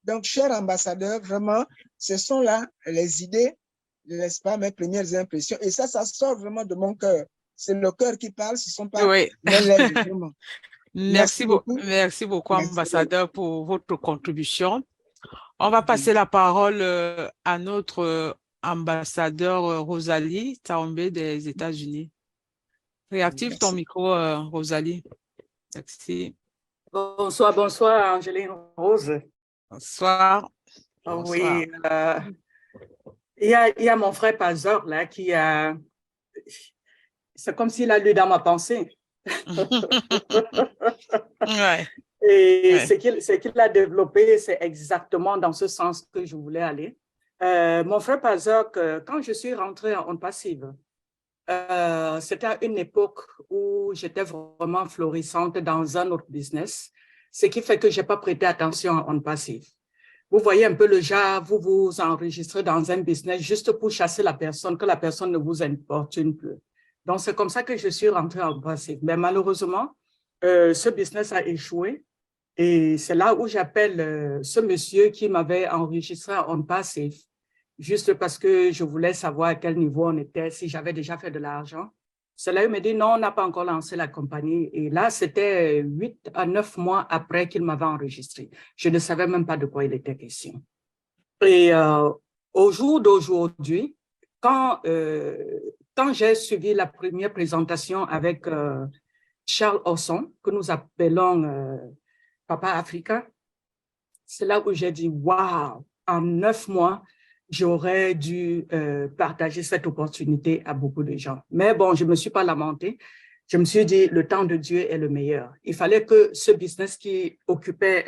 Donc, cher ambassadeur, vraiment, ce sont là les idées, n'est-ce pas, mes premières impressions. Et ça sort vraiment de mon cœur. C'est le cœur qui parle, ce ne sont pas mes lèvres, vraiment. Merci beaucoup, ambassadeur, pour votre contribution. On va passer la parole à notre ambassadeur Rosalie Taombé des États-Unis. Réactive ton micro, Rosalie. Merci. Bonsoir, Angeline Rose. Bonsoir. Oui, il y a mon frère Pazor là qui a... C'est comme s'il a lu dans ma pensée. Ouais. Et ce qu'il a développé, c'est exactement dans ce sens que je voulais aller. Mon frère Pazor, quand je suis rentrée en passive, c'était à une époque où j'étais vraiment florissante dans un autre business, ce qui fait que je n'ai pas prêté attention en passive. Vous voyez un peu le genre, vous vous enregistrez dans un business juste pour chasser la personne, que la personne ne vous importune plus. Donc, c'est comme ça que je suis rentrée en passive. Mais malheureusement, ce business a échoué. Et c'est là où j'appelle ce monsieur qui m'avait enregistré en passive, juste parce que je voulais savoir à quel niveau on était, si j'avais déjà fait de l'argent. Cela, il me dit, non, on n'a pas encore lancé la compagnie. Et là, c'était 8 à 9 mois après qu'il m'avait enregistré. Je ne savais même pas de quoi il était question. Et au jour d'aujourd'hui, quand j'ai suivi la première présentation avec Charles Osson, que nous appelons Papa Africa, c'est là où j'ai dit, waouh, en 9 mois, j'aurais dû partager cette opportunité à beaucoup de gens. Mais bon, je ne me suis pas lamentée. Je me suis dit, le temps de Dieu est le meilleur. Il fallait que ce business qui m'occupait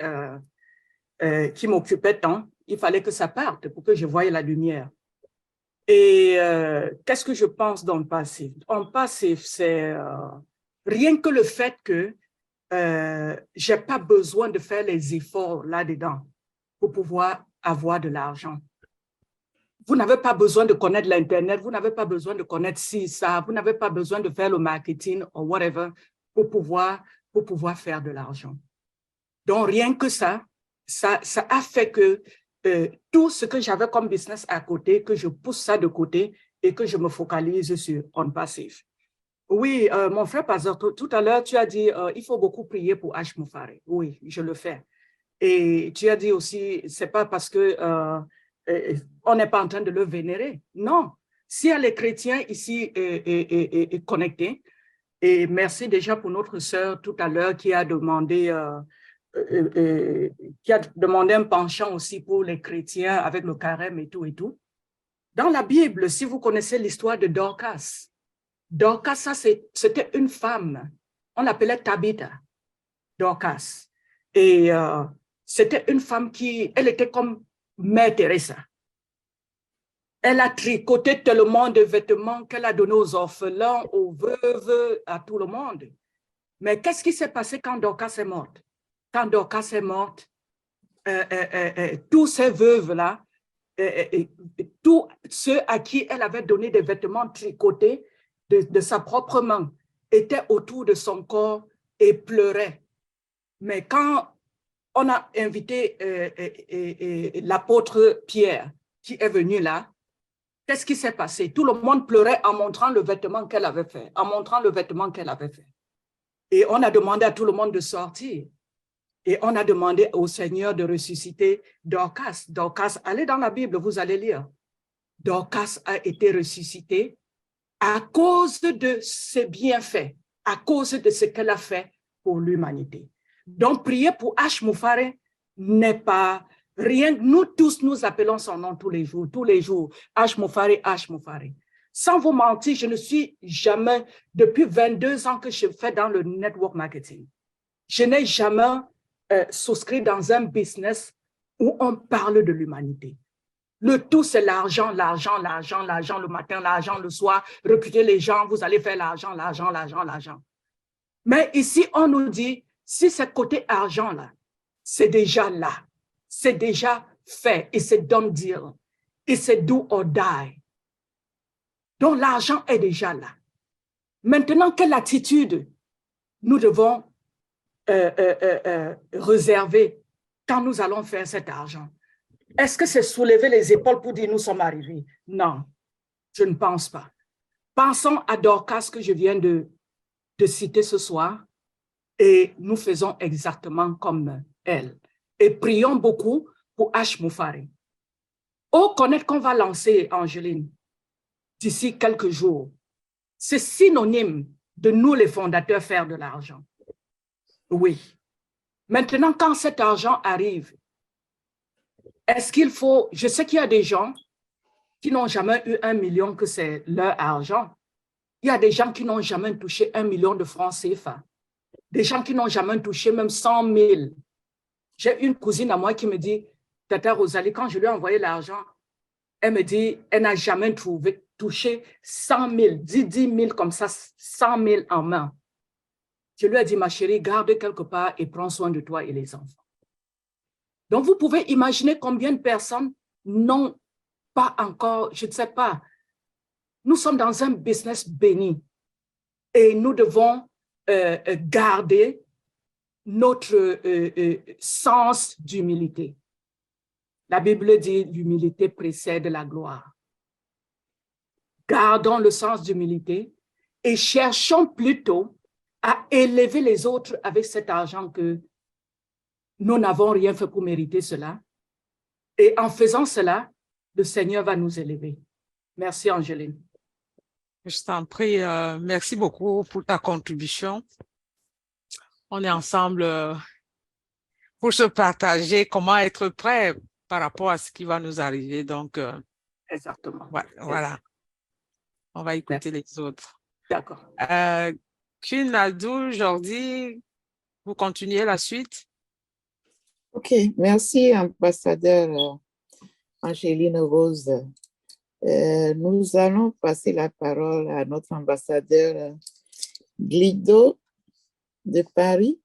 tant, il fallait que ça parte pour que je voie la lumière. Et qu'est-ce que je pense dans le passif? En passif, c'est rien que le fait que je n'ai pas besoin de faire les efforts là-dedans pour pouvoir avoir de l'argent. Vous n'avez pas besoin de connaître l'Internet, vous n'avez pas besoin de connaître ci, ça, vous n'avez pas besoin de faire le marketing ou whatever pour pouvoir faire de l'argent. Donc, rien que ça a fait que tout ce que j'avais comme business à côté, que je pousse ça de côté et que je me focalise sur on passif. Oui, mon frère Pazor, tout à l'heure, tu as dit il faut beaucoup prier pour H. Moufaré. Oui, je le fais. Et tu as dit aussi, c'est pas parce que on n'est pas en train de le vénérer. Non. S'il y a les chrétiens ici connectés, et merci déjà pour notre sœur tout à l'heure qui a demandé un penchant aussi pour les chrétiens avec le carême et tout et tout. Dans la Bible, si vous connaissez l'histoire de Dorcas Dorcas, ça, c'était une femme. On l'appelait Tabitha, Dorcas. Et c'était une femme elle était comme Mère Teresa. Elle a tricoté tellement de vêtements qu'elle a donné aux orphelins, aux veuves, à tout le monde. Mais qu'est-ce qui s'est passé quand Dorcas est morte? Quand Dorcas est morte, tous ces veuves-là, tous ceux à qui elle avait donné des vêtements tricotés de sa propre main, étaient autour de son corps et pleuraient. Mais quand on a invité l'apôtre Pierre, qui est venu là, qu'est-ce qui s'est passé? Tout le monde pleurait en montrant le vêtement qu'elle avait fait, en montrant le vêtement qu'elle avait fait. Et on a demandé à tout le monde de sortir. Et on a demandé au Seigneur de ressusciter Dorcas. Dorcas, allez dans la Bible, vous allez lire. Dorcas a été ressuscitée à cause de ses bienfaits, à cause de ce qu'elle a fait pour l'humanité. Donc, prier pour H. Moufare n'est pas rien. Nous tous, nous appelons son nom tous les jours, H. Moufare, H. Moufare. Sans vous mentir, je ne suis jamais, depuis 22 ans que je fais dans le network marketing, je n'ai jamais souscrit dans un business où on parle de l'humanité. Le tout, c'est l'argent, l'argent, l'argent, l'argent le matin, l'argent le soir, recruter les gens, vous allez faire l'argent, l'argent, l'argent, l'argent. Mais ici, on nous dit, si c'est côté argent là, c'est déjà là, c'est déjà fait, et c'est done deal, et c'est do or die. Donc, l'argent est déjà là. Maintenant, quelle attitude nous devons réserver quand nous allons faire cet argent? Est-ce que c'est soulever les épaules pour dire nous sommes arrivés? Non, je ne pense pas. Pensons à Dorcas que je viens de citer ce soir et nous faisons exactement comme elle. Et prions beaucoup pour H. Moufare. Au connaître qu'on va lancer, Angeline, d'ici quelques jours, c'est synonyme de nous les fondateurs faire de l'argent. Oui. Maintenant, quand cet argent arrive, est-ce qu'il faut... Je sais qu'il y a des gens qui n'ont jamais eu 1 million, que c'est leur argent. Il y a des gens qui n'ont jamais touché 1 million de francs CFA. Des gens qui n'ont jamais touché même 100 000. J'ai une cousine à moi qui me dit, Tata Rosalie, quand je lui ai envoyé l'argent, elle me dit, elle n'a jamais touché 100 000, 10 000 comme ça, 100 000 en main. Je lui ai dit, ma chérie, garde quelque part et prends soin de toi et les enfants. Donc, vous pouvez imaginer combien de personnes n'ont pas encore, je ne sais pas. Nous sommes dans un business béni et nous devons garder notre sens d'humilité. La Bible dit l'humilité précède la gloire. Gardons le sens d'humilité et cherchons plutôt à élever les autres avec cet argent que nous n'avons rien fait pour mériter cela. Et en faisant cela, le Seigneur va nous élever. Merci, Angeline. Je t'en prie, merci beaucoup pour ta contribution. On est ensemble pour se partager comment être prêt par rapport à ce qui va nous arriver. Donc, exactement. Ouais, voilà. On va écouter les autres. D'accord. Kunadou, Jordi, vous continuez la suite? OK, merci, ambassadeur Angeline Rose. Nous allons passer la parole à notre ambassadeur Guido de Paris.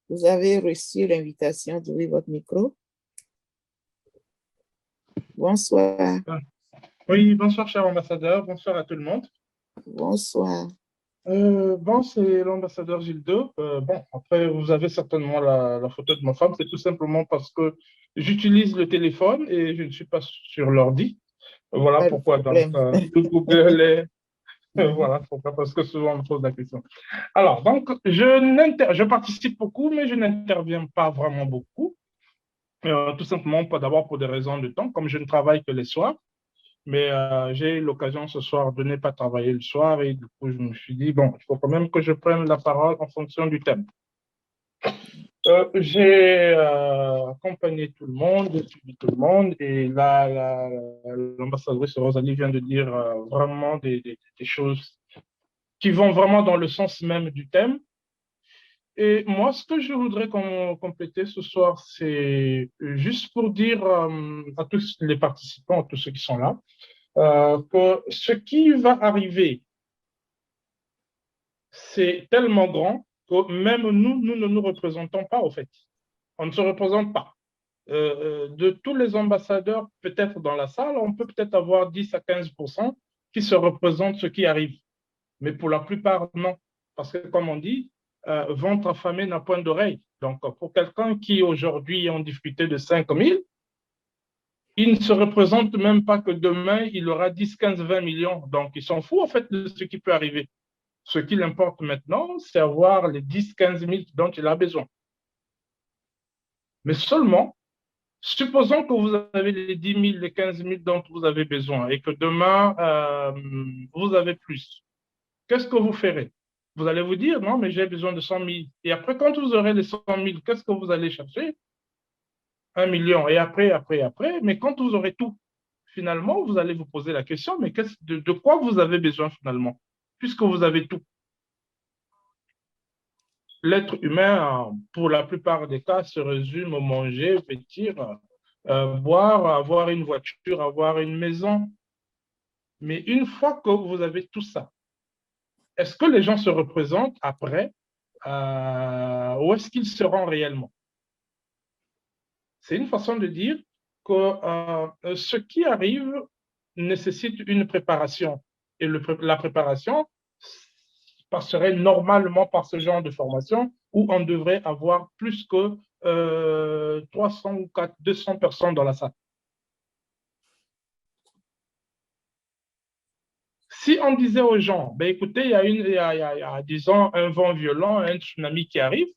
Vous avez reçu l'invitation d'ouvrir votre micro. Bonsoir. Oui, bonsoir, cher ambassadeur. Bonsoir à tout le monde. Bonsoir. Bon, c'est l'ambassadeur Gildo. Bon, après, vous avez certainement la photo de ma femme. C'est tout simplement parce que j'utilise le téléphone et je ne suis pas sur l'ordi. Voilà pourquoi. Donc, Google est... voilà pourquoi, parce que souvent on me pose la question. Alors, donc, je participe beaucoup, mais je n'interviens pas vraiment beaucoup. Tout simplement, d'abord pour des raisons de temps, comme je ne travaille que les soirs. Mais j'ai eu l'occasion ce soir de ne pas travailler le soir et du coup, je me suis dit, bon, il faut quand même que je prenne la parole en fonction du thème. J'ai accompagné tout le monde, j'ai suivi tout le monde, et là, l'ambassadrice Rosalie vient de dire vraiment des choses qui vont vraiment dans le sens même du thème. Et moi, ce que je voudrais compléter ce soir, c'est juste pour dire à tous les participants, à tous ceux qui sont là, que ce qui va arriver, c'est tellement grand que même nous ne nous représentons pas, au fait. On ne se représente pas. De tous les ambassadeurs, peut-être dans la salle, on peut peut-être avoir 10 à 15% qui se représentent ce qui arrive. Mais pour la plupart, non. Parce que, comme on dit, ventre affamé n'a point d'oreille. Donc, pour quelqu'un qui aujourd'hui est en difficulté de 5 000, il ne se représente même pas que demain, il aura 10, 15, 20 millions. Donc, il s'en fout, en fait, de ce qui peut arriver. Ce qui l'importe maintenant, c'est avoir les 10, 15 000 dont il a besoin. Mais seulement, supposons que vous avez les 10 000, les 15 000 dont vous avez besoin et que demain, vous avez plus. Qu'est-ce que vous ferez? Vous allez vous dire, non, mais j'ai besoin de 100 000. Et après, quand vous aurez les 100 000, qu'est-ce que vous allez chercher? 1 million. Et après, mais quand vous aurez tout, finalement, vous allez vous poser la question, mais de quoi vous avez besoin finalement, puisque vous avez tout? L'être humain, pour la plupart des cas, se résume au manger, vêtir, boire, avoir une voiture, avoir une maison. Mais une fois que vous avez tout ça, est-ce que les gens se représentent après où est-ce qu'ils seront réellement? C'est une façon de dire que ce qui arrive nécessite une préparation. Et la préparation passerait normalement par ce genre de formation où on devrait avoir plus que 300 ou 200 personnes dans la salle. Si on disait aux gens, ben écoutez, il y a, disons, un vent violent, un tsunami qui arrive,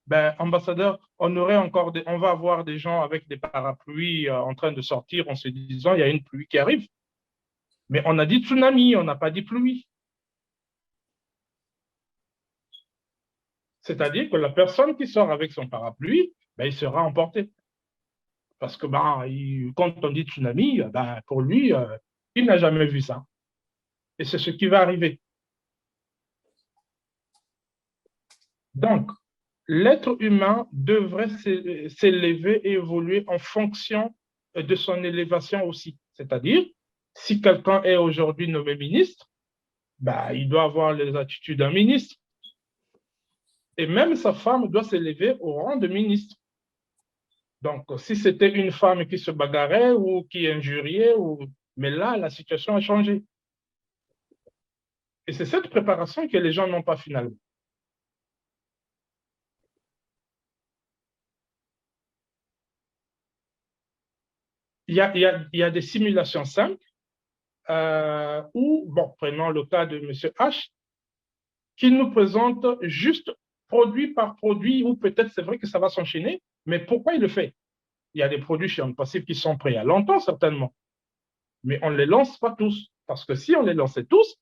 ben, ambassadeur, on va avoir des gens avec des parapluies en train de sortir en se disant, il y a une pluie qui arrive. Mais on a dit tsunami, on n'a pas dit pluie. C'est-à-dire que la personne qui sort avec son parapluie, ben, il sera emporté. Parce que ben, quand on dit tsunami, ben, pour lui, il n'a jamais vu ça. Et c'est ce qui va arriver. Donc, l'être humain devrait s'élever et évoluer en fonction de son élévation aussi. C'est-à-dire, si quelqu'un est aujourd'hui nommé ministre, ben, il doit avoir les attitudes d'un ministre. Et même sa femme doit s'élever au rang de ministre. Donc, si c'était une femme qui se bagarrait ou qui injuriait, mais là, la situation a changé. Et c'est cette préparation que les gens n'ont pas finalement. Il y a des simulations simples où, bon, prenons le cas de M. H, qui nous présente juste produit par produit, ou peut-être c'est vrai que ça va s'enchaîner, mais pourquoi il le fait? Il y a des produits chez OnPassive qui sont prêts à longtemps, certainement, mais on ne les lance pas tous, parce que si on les lançait tous,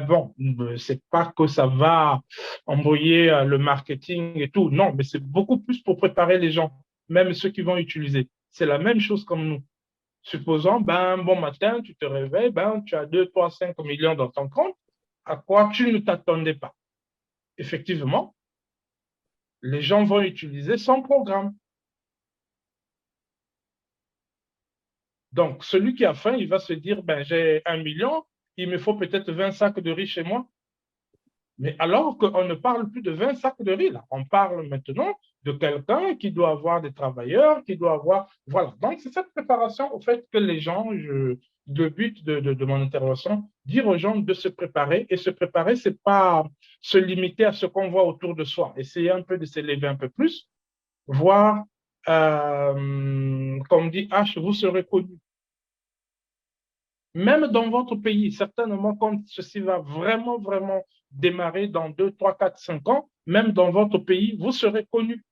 bon, c'est pas que ça va embrouiller le marketing et tout, non, mais c'est beaucoup plus pour préparer les gens, même ceux qui vont utiliser. C'est la même chose comme nous. Supposons, ben, bon matin, tu te réveilles, ben, tu as 2, 3, 5 millions dans ton compte, à quoi tu ne t'attendais pas. Effectivement, les gens vont utiliser son programme. Donc, celui qui a faim, il va se dire, ben, j'ai 1 million, il me faut peut-être 20 sacs de riz chez moi. Mais alors qu'on ne parle plus de 20 sacs de riz, là. On parle maintenant de quelqu'un qui doit avoir des travailleurs, qui doit avoir... Voilà. Donc, c'est cette préparation, au fait, que les gens, le but de mon intervention, dire aux gens de se préparer. Et se préparer, ce n'est pas se limiter à ce qu'on voit autour de soi. Essayer un peu de s'élever un peu plus, voir, comme dit H, vous serez connu. Même dans votre pays, certainement, quand ceci va vraiment, vraiment démarrer dans 2, 3, 4, 5 ans, même dans votre pays, vous serez connu.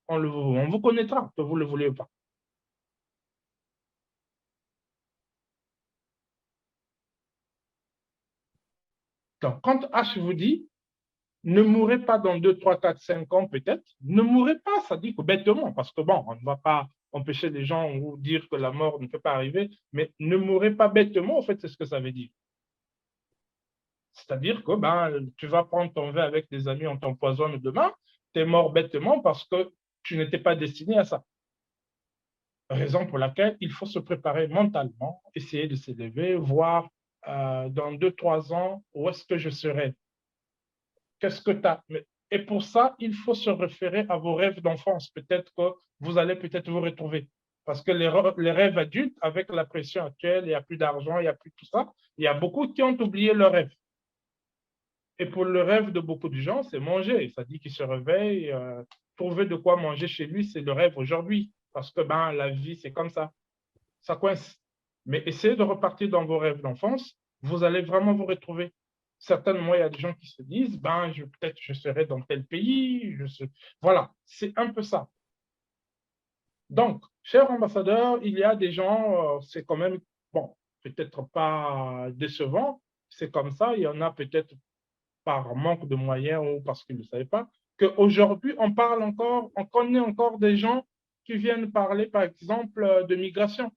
On vous connaîtra, que vous ne le voulez pas. Donc, quand H vous dit, ne mourrez pas dans 2, 3, 4, 5 ans peut-être. Ne mourrez pas, ça dit que bêtement, parce que bon, on ne va pas empêcher les gens ou dire que la mort ne peut pas arriver, mais ne mourrez pas bêtement, en fait, c'est ce que ça veut dire. C'est-à-dire que ben, tu vas prendre ton verre avec des amis, on t'empoisonne demain, tu es mort bêtement parce que tu n'étais pas destiné à ça. Raison pour laquelle il faut se préparer mentalement, essayer de s'élever, voir dans 2, 3 ans où est-ce que je serai. Qu'est-ce que tu as? Et pour ça, il faut se référer à vos rêves d'enfance. Peut-être que vous allez peut-être vous retrouver. Parce que les rêves adultes, avec la pression actuelle, il n'y a plus d'argent, il n'y a plus tout ça, il y a beaucoup qui ont oublié leurs rêves. Et pour le rêve de beaucoup de gens, c'est manger. Ça dit qu'ils se réveillent, trouver de quoi manger chez lui, c'est le rêve aujourd'hui. Parce que ben, la vie, c'est comme ça. Ça coince. Mais essayez de repartir dans vos rêves d'enfance, vous allez vraiment vous retrouver. Certainement, il y a des gens qui se disent, ben, peut-être je serai dans tel pays. Voilà, c'est un peu ça. Donc, cher ambassadeur, il y a des gens, c'est quand même, bon, peut-être pas décevant, c'est comme ça, il y en a peut-être par manque de moyens ou parce qu'ils ne savaient pas, qu'aujourd'hui, on parle encore, on connaît encore des gens qui viennent parler, par exemple, de migration.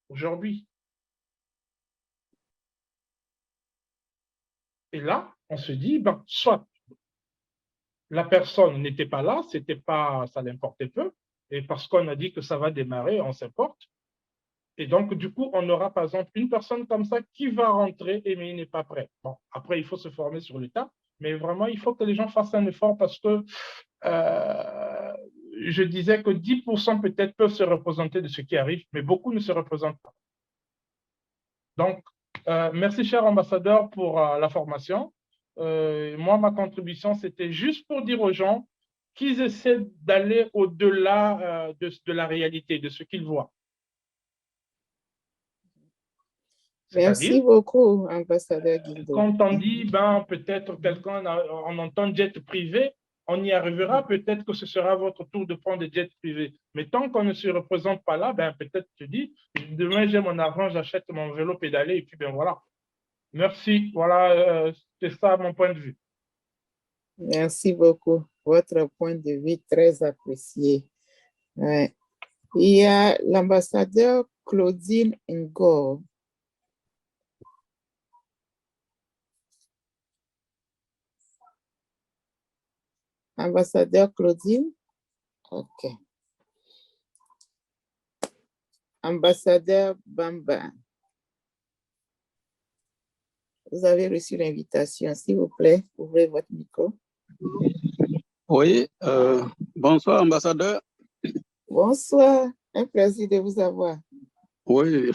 Aujourd'hui. Et là, on se dit, ben, soit la personne n'était pas là, ça l'importait peu, et parce qu'on a dit que ça va démarrer, on s'importe. Et donc, du coup, on aura, par exemple, une personne comme ça qui va rentrer, mais il n'est pas prêt. Bon, après, il faut se former sur le tas, mais vraiment, il faut que les gens fassent un effort parce que je disais que 10% peut-être peuvent se représenter de ce qui arrive, mais beaucoup ne se représentent pas. Donc, merci, cher ambassadeur, pour la formation. Moi, ma contribution, c'était juste pour dire aux gens qu'ils essaient d'aller au-delà de la réalité, de ce qu'ils voient. Merci beaucoup, ambassadeur Guildo. Quand on dit, ben, peut-être quelqu'un, on entend jet privé, on y arrivera, peut-être que ce sera votre tour de prendre des jets privés. Mais tant qu'on ne se représente pas là, ben, peut-être tu dis, demain j'ai mon argent, j'achète mon vélo pédalé et puis ben voilà. Merci, voilà, c'est ça mon point de vue. Merci beaucoup. Votre point de vue très apprécié. Ouais. Il y a l'ambassadeur Claudine Ngo. Ambassadeur Claudine? OK. Ambassadeur Bamba. Vous avez reçu l'invitation. S'il vous plaît, ouvrez votre micro. Oui, bonsoir, ambassadeur. Bonsoir, un plaisir de vous avoir. Oui,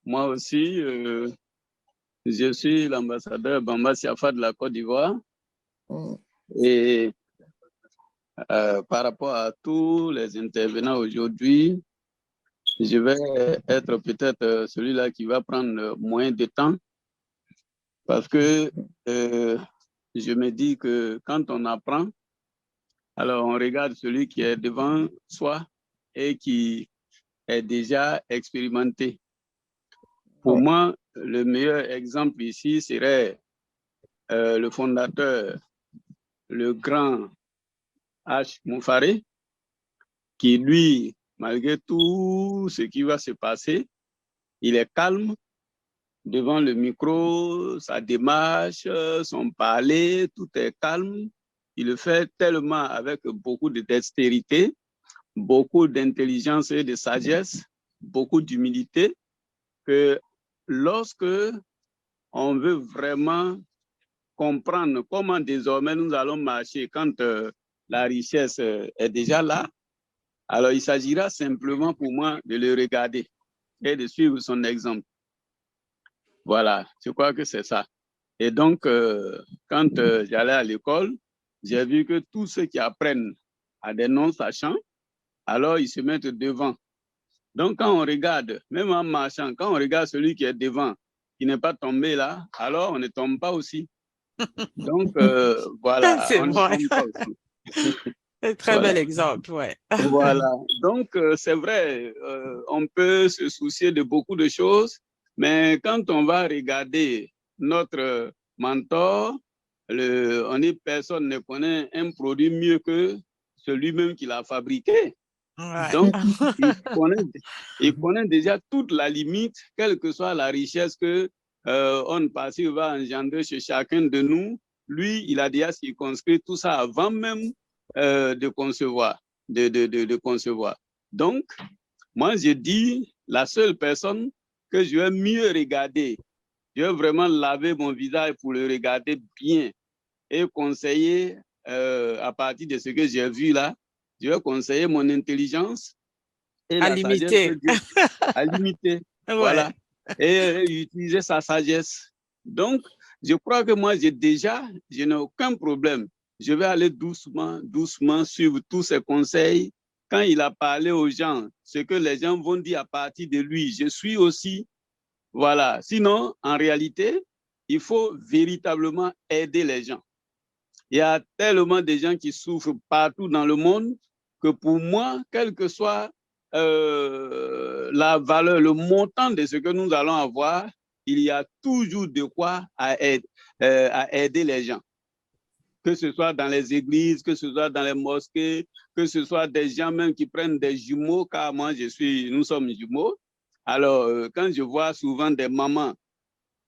moi aussi, je suis l'ambassadeur Bamba Siafa de la Côte d'Ivoire. Et par rapport à tous les intervenants aujourd'hui, je vais être peut-être celui-là qui va prendre moins de temps parce que je me dis que quand on apprend, alors on regarde celui qui est devant soi et qui est déjà expérimenté. Pour moi, le meilleur exemple ici serait le fondateur, le grand H. Moufaré, qui lui, malgré tout ce qui va se passer, il est calme devant le micro, sa démarche, son parler, tout est calme. Il le fait tellement avec beaucoup de dextérité, beaucoup d'intelligence et de sagesse, beaucoup d'humilité, que lorsque on veut vraiment comprendre comment désormais nous allons marcher quand la richesse est déjà là, alors il s'agira simplement pour moi de le regarder et de suivre son exemple. Voilà, je crois que c'est ça. Et donc, quand j'allais à l'école, j'ai vu que tous ceux qui apprennent à des non-sachants, alors ils se mettent devant. Donc, quand on regarde, même en marchant, quand on regarde celui qui est devant, qui n'est pas tombé là, alors on ne tombe pas aussi. Donc, voilà. C'est vrai. C'est très voilà. bel exemple, ouais. Voilà. Donc, c'est vrai, on peut se soucier de beaucoup de choses, mais quand on va regarder notre mentor, personne ne connaît un produit mieux que celui-même qui l'a fabriqué. Ouais. Donc, il connaît déjà toute la limite, quelle que soit la richesse que on passive va engendrer chez chacun de nous. Lui, il a déjà circonscrit tout ça avant même de concevoir. Donc, moi, je dis, la seule personne que je vais mieux regarder, je vais vraiment laver mon visage pour le regarder bien et conseiller à partir de ce que j'ai vu là, je vais conseiller mon intelligence et à la limiter. sagesse que Dieu à limiter. Ouais. Voilà. Et utiliser sa sagesse. Donc, je crois que moi, je n'ai aucun problème. Je vais aller doucement, doucement suivre tous ses conseils. Quand il a parlé aux gens, ce que les gens vont dire à partir de lui, je suis aussi. Voilà. Sinon, en réalité, il faut véritablement aider les gens. Il y a tellement de gens qui souffrent partout dans le monde que pour moi, quelle que soit la valeur, le montant de ce que nous allons avoir, il y a toujours de quoi à aider les gens. Que ce soit dans les églises, que ce soit dans les mosquées, que ce soit des gens même qui prennent des jumeaux, car moi, nous sommes jumeaux. Alors, quand je vois souvent des mamans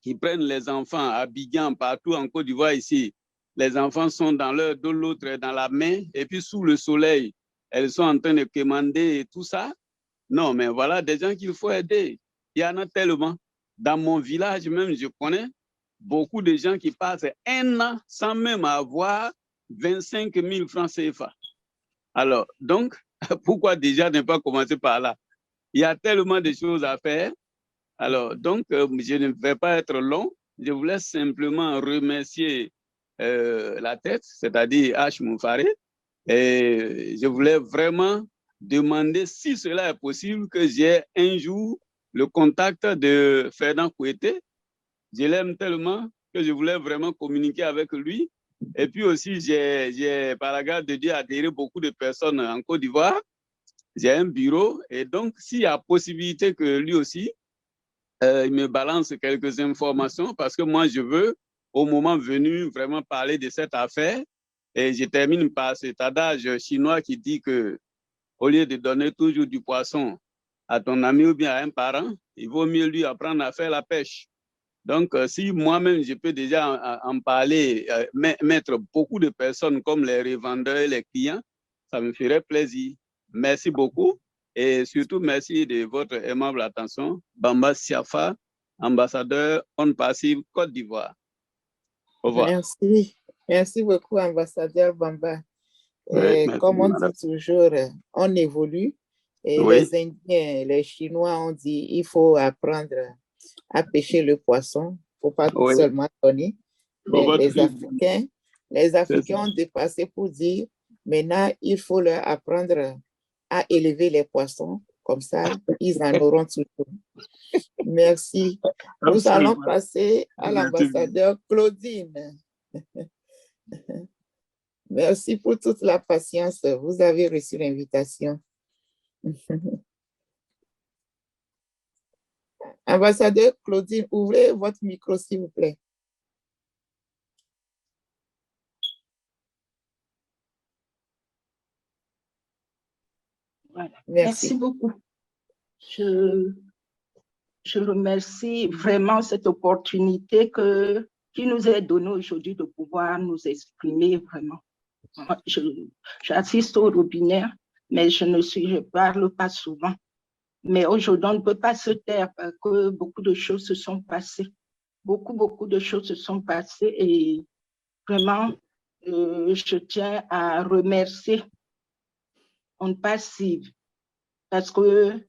qui prennent les enfants à Abidjan, partout en Côte d'Ivoire ici, les enfants sont dans leur dos, l'autre est dans la main, et puis sous le soleil, elles sont en train de quémander et tout ça. Non, mais voilà des gens qu'il faut aider. Il y en a tellement. Dans mon village même, je connais beaucoup de gens qui passent un an sans même avoir 25 000 francs CFA. Alors, donc, pourquoi déjà ne pas commencer par là? Il y a tellement de choses à faire. Alors, donc, je ne vais pas être long. Je voulais simplement remercier la tête, c'est-à-dire H. Moufaré. Et je voulais vraiment demander, si cela est possible, que j'ai un jour le contact de Ferdinand Kouété. Je l'aime tellement que je voulais vraiment communiquer avec lui. Et puis aussi, j'ai par la grâce de Dieu adhéré beaucoup de personnes en Côte d'Ivoire. J'ai un bureau. Et donc, s'il y a possibilité que lui aussi, il me balance quelques informations, parce que moi, je veux, au moment venu, vraiment parler de cette affaire. Et je termine par cet adage chinois qui dit que, au lieu de donner toujours du poisson à ton ami ou bien à un parent, il vaut mieux lui apprendre à faire la pêche. Donc, si moi-même, je peux déjà en parler, mettre beaucoup de personnes comme les revendeurs et les clients, ça me ferait plaisir. Merci beaucoup. Et surtout, merci de votre aimable attention. Bamba Siafa, ambassadeur On Passive Côte d'Ivoire. Au revoir. Merci. Merci beaucoup, ambassadeur Bamba. Oui, comme on dit toujours, on évolue. Et oui. Les Indiens, les Chinois ont dit il faut apprendre à pêcher le poisson. Il ne faut pas seulement donner. Mais les Africains ont dépassé pour dire maintenant, il faut leur apprendre à élever les poissons. Comme ça, ils en auront toujours. Merci. Nous allons passer à l'ambassadeur Claudine. Merci pour toute la patience. Vous avez reçu l'invitation. Ambassadeur Claudine, ouvrez votre micro, s'il vous plaît. Voilà. Merci beaucoup. Je remercie vraiment cette opportunité qui nous est donnée aujourd'hui de pouvoir nous exprimer vraiment. J'assiste au robinet, mais je parle pas souvent. Mais aujourd'hui, on ne peut pas se taire parce que beaucoup de choses se sont passées. Beaucoup de choses se sont passées et vraiment, je tiens à remercier On Passive parce que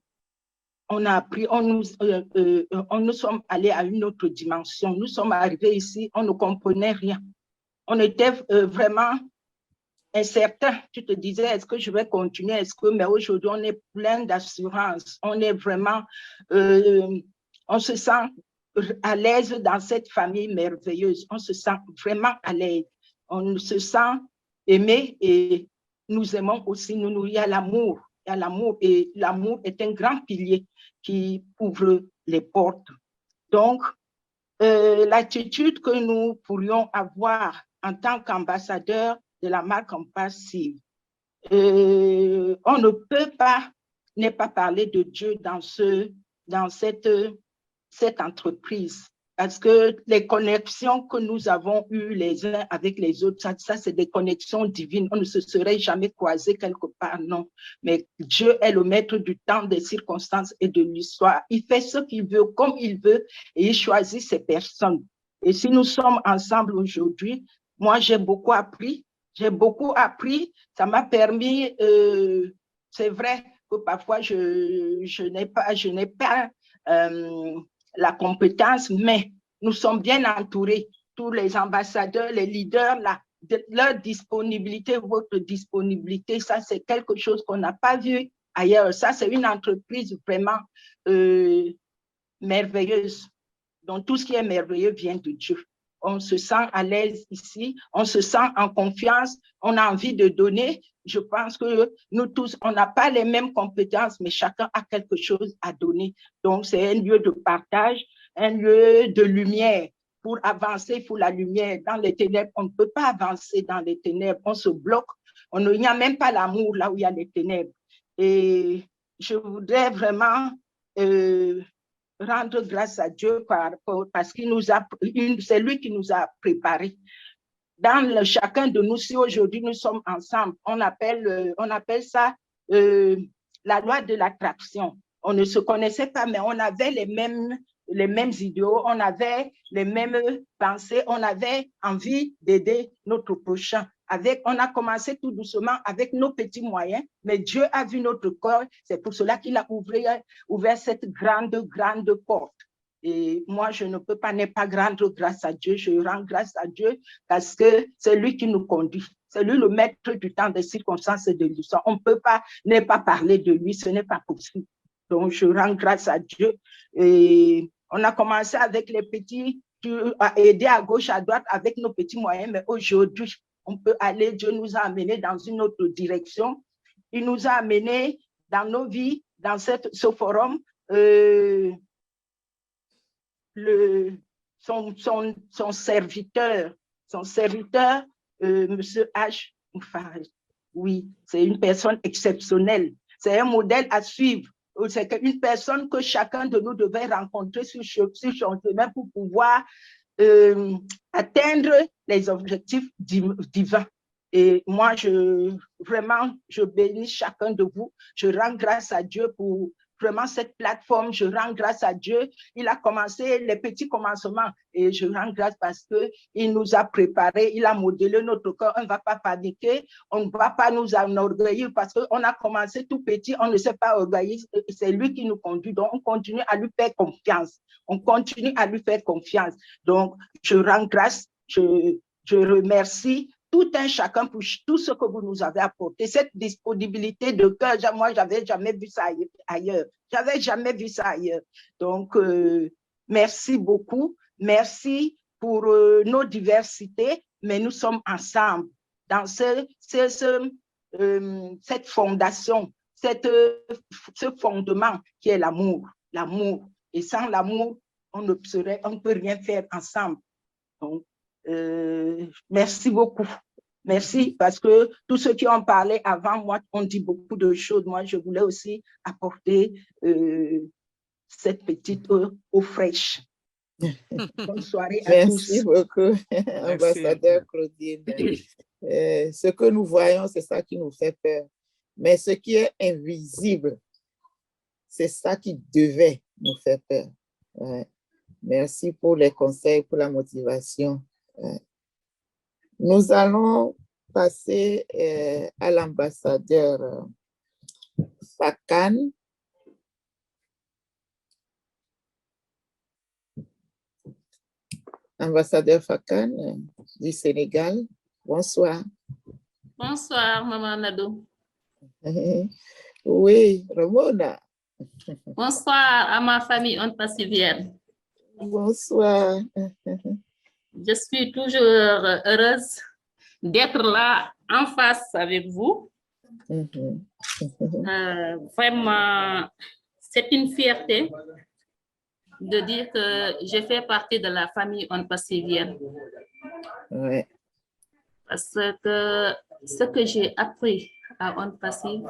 on a appris, nous sommes allés à une autre dimension. Nous sommes arrivés ici, on ne comprenait rien. On était vraiment incertain. Tu te disais, est-ce que je vais continuer? Mais aujourd'hui, on est plein d'assurance. On est vraiment, on se sent à l'aise dans cette famille merveilleuse. On se sent vraiment à l'aise. On se sent aimé et nous aimons aussi, nous nourrir à l'amour. Et l'amour est un grand pilier qui ouvre les portes. Donc, l'attitude que nous pourrions avoir en tant qu'ambassadeur de la marque On Passive. On ne peut pas ne pas parler de Dieu dans cette entreprise. Parce que les connexions que nous avons eues les uns avec les autres, ça c'est des connexions divines. On ne se serait jamais croisés quelque part, non. Mais Dieu est le maître du temps, des circonstances et de l'histoire. Il fait ce qu'il veut, comme il veut, et il choisit ses personnes. Et si nous sommes ensemble aujourd'hui, moi j'ai beaucoup appris. J'ai beaucoup appris. Ça m'a permis, c'est vrai que parfois je n'ai pas la compétence, mais nous sommes bien entourés. Tous les ambassadeurs, les leaders, leur disponibilité, votre disponibilité, ça c'est quelque chose qu'on n'a pas vu ailleurs. Ça c'est une entreprise vraiment merveilleuse. Donc tout ce qui est merveilleux vient de Dieu. On se sent à l'aise ici, on se sent en confiance, on a envie de donner. Je pense que nous tous, on n'a pas les mêmes compétences, mais chacun a quelque chose à donner. Donc, c'est un lieu de partage, un lieu de lumière. Pour avancer, il faut la lumière. Dans les ténèbres, on ne peut pas avancer dans les ténèbres. On se bloque. Il n'y a même pas l'amour là où il y a les ténèbres. Et je voudrais vraiment rendre grâce à Dieu parce qu'il nous a, c'est lui qui nous a préparés. Dans chacun de nous, si aujourd'hui nous sommes ensemble, on appelle ça la loi de l'attraction. On ne se connaissait pas, mais on avait les mêmes idéaux, on avait les mêmes pensées, on avait envie d'aider notre prochain. On a commencé tout doucement avec nos petits moyens, mais Dieu a vu notre corps. C'est pour cela qu'il a ouvert cette grande porte. Et moi, je ne peux pas ne pas rendre grâce à Dieu. Je rends grâce à Dieu parce que c'est lui qui nous conduit. C'est lui le maître du temps, des circonstances et de l'histoire. On ne peut pas ne pas parler de lui. Ce n'est pas possible. Donc, je rends grâce à Dieu. Et on a commencé avec les petits, à aider à gauche, à droite avec nos petits moyens. Mais aujourd'hui, on peut aller. Dieu nous a amenés dans une autre direction. Il nous a amenés dans nos vies, dans ce forum. Son serviteur, Monsieur H. Oui, c'est une personne exceptionnelle. C'est un modèle à suivre. C'est une personne que chacun de nous devait rencontrer sur son chemin pour pouvoir atteindre les objectifs divins. Et moi, je bénis chacun de vous. Je rends grâce à Dieu pour vraiment cette plateforme. Je rends grâce à Dieu. Il a commencé les petits commencements et je rends grâce parce qu'il nous a préparés, il a modélé notre corps. On ne va pas paniquer, on ne va pas nous enorgueillir parce qu'on a commencé tout petit, on ne sait pas orgueillir. C'est lui qui nous conduit. Donc, on continue à lui faire confiance. On continue à lui faire confiance. Donc, je rends grâce, je remercie tout un chacun pour tout ce que vous nous avez apporté, cette disponibilité de cœur. Moi, je n'avais jamais vu ça ailleurs. J'avais jamais vu ça ailleurs. Donc, merci beaucoup. Merci pour nos diversités, mais nous sommes ensemble dans cette fondation, ce fondement qui est l'amour. L'amour. Et sans l'amour, on ne peut rien faire ensemble. Donc, merci beaucoup. Merci parce que tous ceux qui ont parlé avant moi ont dit beaucoup de choses. Moi, je voulais aussi apporter cette petite eau fraîche. Bonne soirée à tous. Merci beaucoup, ambassadeur Claudine. Ce que nous voyons, c'est ça qui nous fait peur. Mais ce qui est invisible, c'est ça qui devait nous faire peur. Ouais. Merci pour les conseils, pour la motivation. Nous allons passer à l'ambassadeur Fakan. Ambassadeur Fakan du Sénégal, bonsoir. Bonsoir, Maman Nado. Oui, Ramona. Bonsoir à ma famille On Passivienne. Bonsoir. Je suis toujours heureuse d'être là en face avec vous. Vraiment, c'est une fierté de dire que je fais partie de la famille On Passivienne. Ouais. Parce que ce que j'ai appris à On Passive,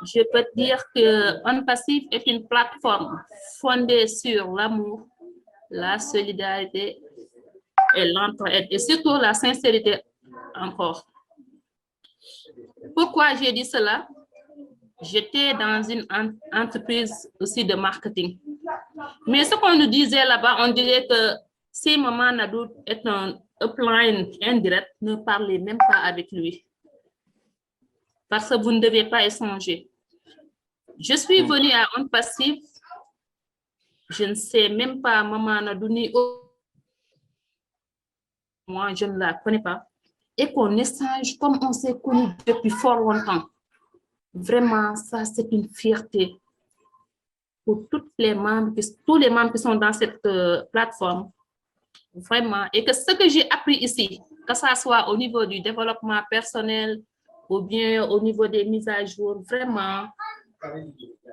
je peux dire que On Passive est une plateforme fondée sur l'amour, la solidarité et l'entraide, et surtout la sincérité encore. Pourquoi j'ai dit cela? J'étais dans une entreprise aussi de marketing. Mais ce qu'on nous disait là-bas, on dirait que si Maman Nadou est un upline indirect, ne parlez même pas avec lui. Parce que vous ne devez pas échanger. Je suis venue à On Passive. Je ne sais même pas Maman Nadou ni moi, je ne la connais pas. Et qu'on échange comme on s'est connus depuis fort longtemps. Vraiment, ça, c'est une fierté pour tous les membres qui sont dans cette plateforme. Vraiment. Et que ce que j'ai appris ici, que ce soit au niveau du développement personnel ou bien au niveau des mises à jour, vraiment,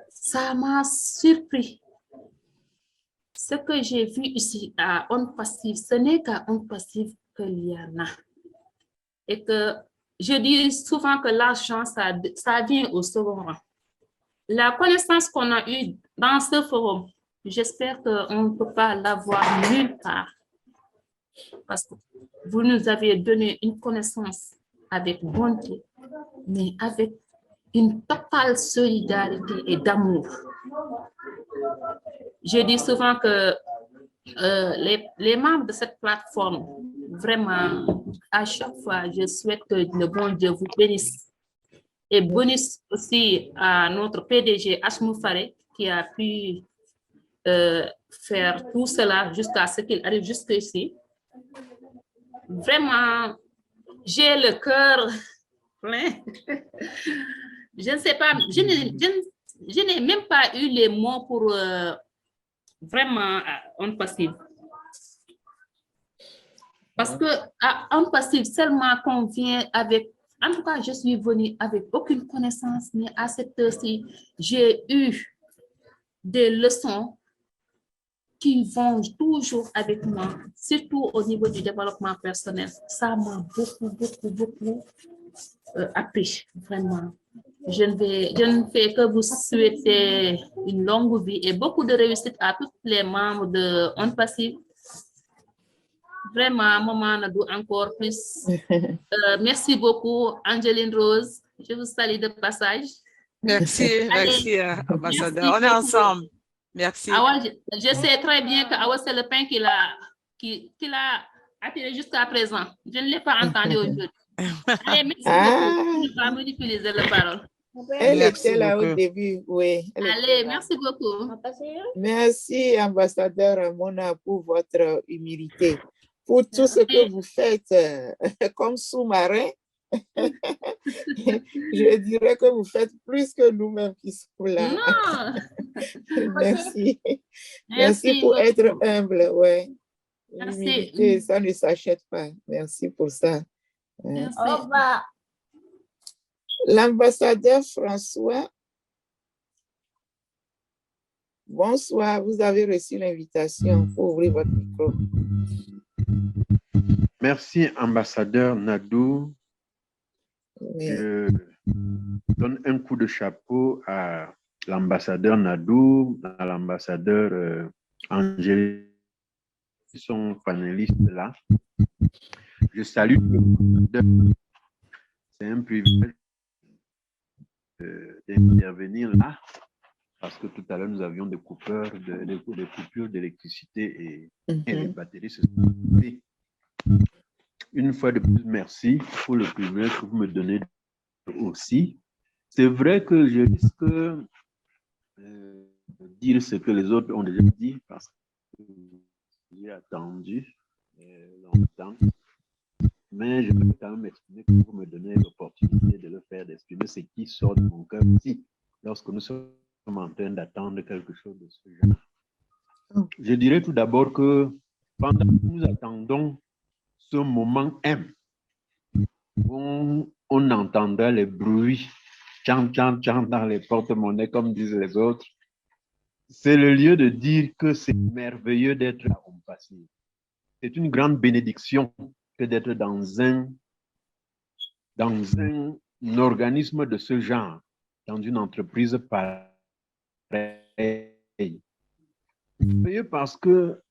ça m'a surpris. Ce que j'ai vu ici à On Passive, ce n'est qu'à On Passive qu'il y en a. Et que je dis souvent que l'argent, ça vient au second rang. La connaissance qu'on a eue dans ce forum, j'espère qu'on ne peut pas l'avoir nulle part. Parce que vous nous avez donné une connaissance avec bonté, mais avec une totale solidarité et d'amour. Je dis souvent que les membres de cette plateforme, vraiment, à chaque fois, je souhaite que le bon Dieu vous bénisse. Et bonus aussi à notre PDG Ashmou Faré qui a pu faire tout cela jusqu'à ce qu'il arrive jusqu'ici. Vraiment, j'ai le cœur plein. Je ne sais pas, je n'ai même pas eu les mots pour vraiment On Passive. Parce que à On Passive, seulement qu'on vient avec. En tout cas, je suis venue avec aucune connaissance, mais à cette heure-ci, j'ai eu des leçons qui vont toujours avec moi, surtout au niveau du développement personnel. Ça m'a beaucoup appris, vraiment. Je ne fais que vous souhaiter une longue vie et beaucoup de réussite à tous les membres de On Passive. Vraiment, Maman Nadou, encore plus. Merci beaucoup, Angeline Rose. Je vous salue de passage. Merci, merci, ambassadeur. Merci On est ensemble. Merci. Awa, je sais très bien que Awa, c'est le pain qu'il a attiré jusqu'à présent. Je ne l'ai pas entendu aujourd'hui. Allez, merci beaucoup. Je ne vais pas utiliser la parole. Elle était là au début, oui. Allez, merci beaucoup. Merci, ambassadeur Mona, pour votre humilité, pour tout ce que vous faites comme sous-marin. Je dirais que vous faites plus que nous-mêmes qui sommes là. Non. Merci. Merci pour être humble, ouais. L'humilité, ça ne s'achète pas. Merci pour ça. Merci. L'ambassadeur François, bonsoir, vous avez reçu l'invitation pour ouvrir votre micro. Merci, ambassadeur Nadou. Oui. Je donne un coup de chapeau à l'ambassadeur Nadou, à l'ambassadeur Angélique, qui sont panélistes là. Je salue le ambassadeur. C'est un privilège d'intervenir là, parce que tout à l'heure, nous avions des coupures d'électricité et les batteries se sont coupées. Une fois de plus, merci pour le privilège que vous me donnez aussi. C'est vrai que je risque de dire ce que les autres ont déjà dit, parce que j'ai attendu longtemps. Mais je peux quand même exprimer que vous me donnez l'opportunité de le faire, d'exprimer ce qui sort de mon cœur aussi, lorsque nous sommes en train d'attendre quelque chose de ce genre. Je dirais tout d'abord que pendant que nous attendons ce moment M, où on entendra les bruits, tchan, tchan, tchan dans les porte-monnaies, comme disent les autres, c'est le lieu de dire que c'est merveilleux d'être à On Passive. C'est une grande bénédiction que d'être dans un dans un organisme de ce genre, dans une entreprise pareille. Parce que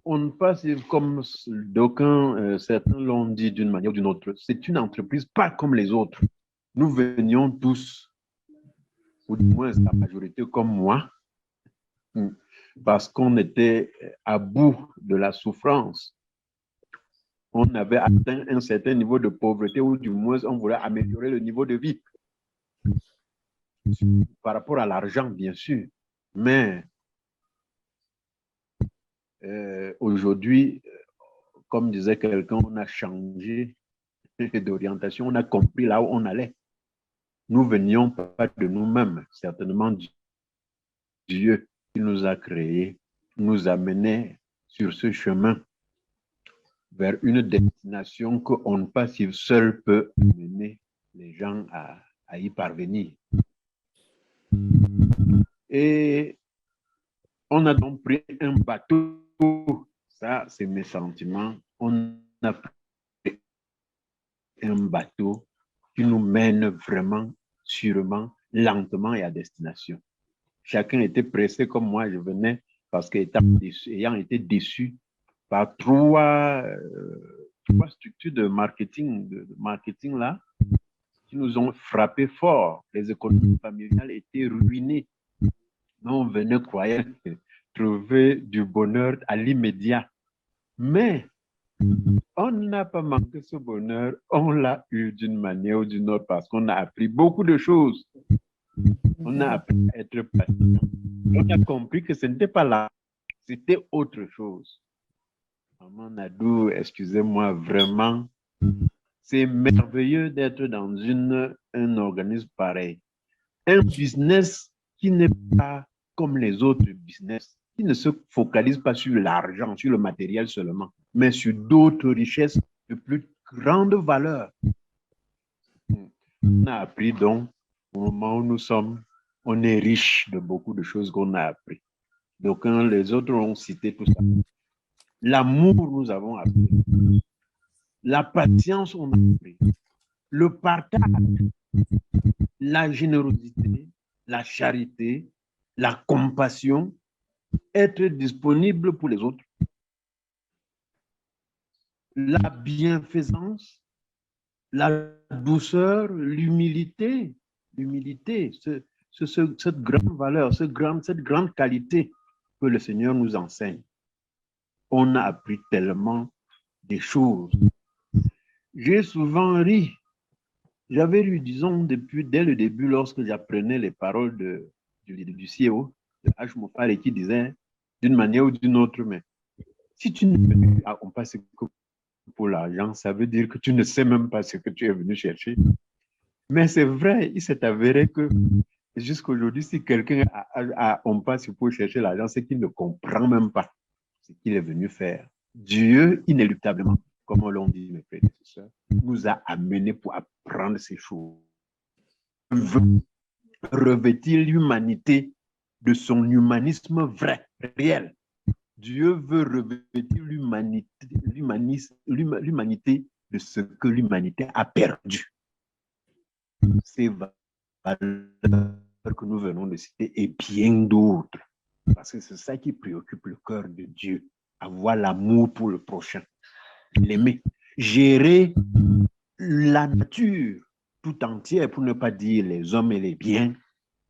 on passe, comme d'aucuns, certains l'ont dit d'une manière ou d'une autre, c'est une entreprise pas comme les autres. Nous venions tous, ou du moins la majorité comme moi, parce qu'on était à bout de la souffrance. On avait atteint un certain niveau de pauvreté, ou du moins on voulait améliorer le niveau de vie. Par rapport à l'argent, bien sûr. Mais aujourd'hui, comme disait quelqu'un, on a changé d'orientation, on a compris là où on allait. Nous venions pas de nous-mêmes, certainement Dieu qui nous a créés, nous amenait sur ce chemin vers une destination qu'on ne pas si seul peut mener les gens à y parvenir. Et on a donc pris un bateau, ça c'est mes sentiments, on a pris un bateau qui nous mène vraiment, sûrement, lentement et à destination. Chacun était pressé comme moi, je venais parce qu'ayant été déçu par trois structures de marketing là, qui nous ont frappé fort. Les économies familiales étaient ruinées. Nous, on venait croyant trouver du bonheur à l'immédiat. Mais on n'a pas manqué ce bonheur, on l'a eu d'une manière ou d'une autre parce qu'on a appris beaucoup de choses. On a appris à être patient. On a compris que ce n'était pas là, c'était autre chose. Maman Nadou, excusez-moi, vraiment, c'est merveilleux d'être dans un organisme pareil. Un business qui n'est pas comme les autres business, qui ne se focalise pas sur l'argent, sur le matériel seulement, mais sur d'autres richesses de plus grande valeur. On a appris donc, au moment où nous sommes, on est riche de beaucoup de choses qu'on a appris. Donc, les autres ont cité tout ça. L'amour, nous avons appris. La patience, on a appris. Le partage, la générosité, la charité, la compassion, être disponible pour les autres. La bienfaisance, la douceur, l'humilité, cette grande valeur, cette grande qualité que le Seigneur nous enseigne. On a appris tellement des choses. J'ai souvent ri. J'avais lu, disons, dès le début, lorsque j'apprenais les paroles du CEO, de H. Mofare, qui disait d'une manière ou d'une autre, mais si tu n'es venu à On Passe que pour l'argent, ça veut dire que tu ne sais même pas ce que tu es venu chercher. Mais c'est vrai, il s'est avéré que jusqu'aujourd'hui, si quelqu'un On Passe pour chercher l'argent, c'est qu'il ne comprend même pas ce qu'il est venu faire. Dieu, inéluctablement, comme l'ont dit mes prédécesseurs, nous a amenés pour apprendre ces choses. Veut revêtir l'humanité de son humanisme vrai, réel. Dieu veut revêtir l'humanité de ce que l'humanité a perdu. Ces valeurs que nous venons de citer et bien d'autres. Parce que c'est ça qui préoccupe le cœur de Dieu. Avoir l'amour pour le prochain. L'aimer. Gérer la nature tout entière, pour ne pas dire les hommes et les biens,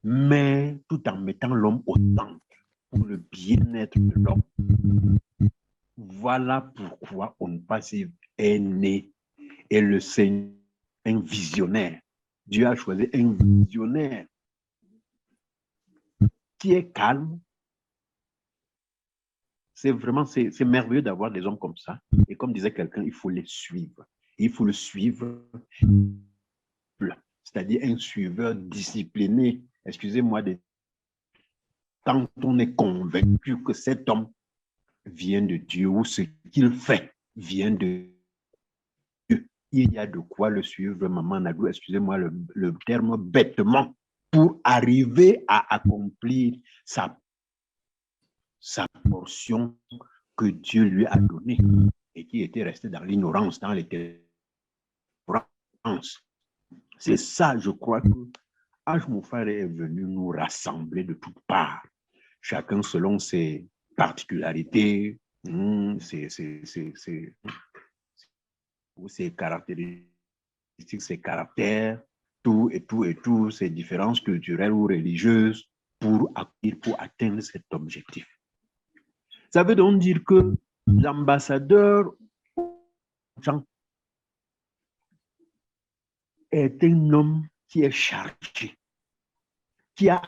mais tout en mettant l'homme au centre pour le bien-être de l'homme. Voilà pourquoi On Passe est né. Et le Seigneur, un visionnaire. Dieu a choisi un visionnaire qui est calme. C'est vraiment, c'est merveilleux d'avoir des hommes comme ça. Et comme disait quelqu'un, il faut les suivre. Il faut le suivre, c'est-à-dire un suiveur discipliné. Excusez-moi, quand on est convaincu que cet homme vient de Dieu ou ce qu'il fait vient de Dieu, il y a de quoi le suivre, Maman Nadou, excusez-moi le terme bêtement, pour arriver à accomplir sa portion que Dieu lui a donnée et qui était restée dans l'ignorance, dans l'éternité. C'est ça, je crois que Haj Moufaré est venu nous rassembler de toutes parts, chacun selon ses particularités, ses caractéristiques, ses caractères, tout, ces différences culturelles ou religieuses pour atteindre cet objectif. Ça veut donc dire que l'ambassadeur est un homme qui est chargé, qui a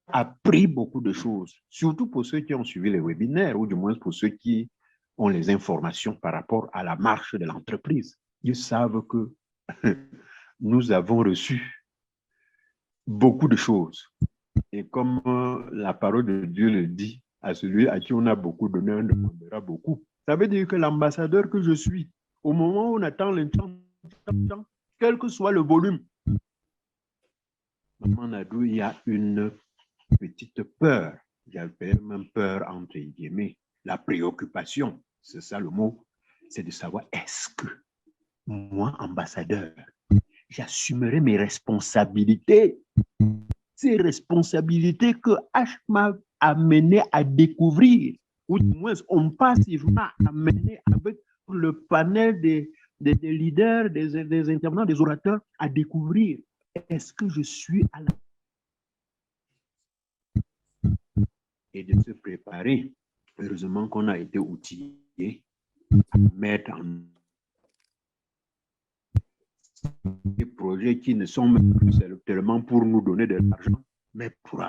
appris beaucoup de choses, surtout pour ceux qui ont suivi les webinaires, ou du moins pour ceux qui ont les informations par rapport à la marche de l'entreprise. Ils savent que nous avons reçu beaucoup de choses. Et comme la parole de Dieu le dit, à celui à qui on a beaucoup donné, on demandera beaucoup. Ça veut dire que l'ambassadeur que je suis, au moment où on attend l'instant, quel que soit le volume, Maman Nadou, il y a une petite peur, j'appelle même peur entre guillemets, la préoccupation, c'est ça le mot, c'est de savoir est-ce que moi, ambassadeur, j'assumerai mes responsabilités, ces responsabilités que H m'a amené à découvrir, ou du moins on passe, il m'a amené avec le panel des leaders, des intervenants, des orateurs à découvrir. Est-ce que je suis à la... Et de se préparer. Heureusement qu'on a été outillé à mettre en des projets qui ne sont même plus tellement pour nous donner de l'argent, mais pour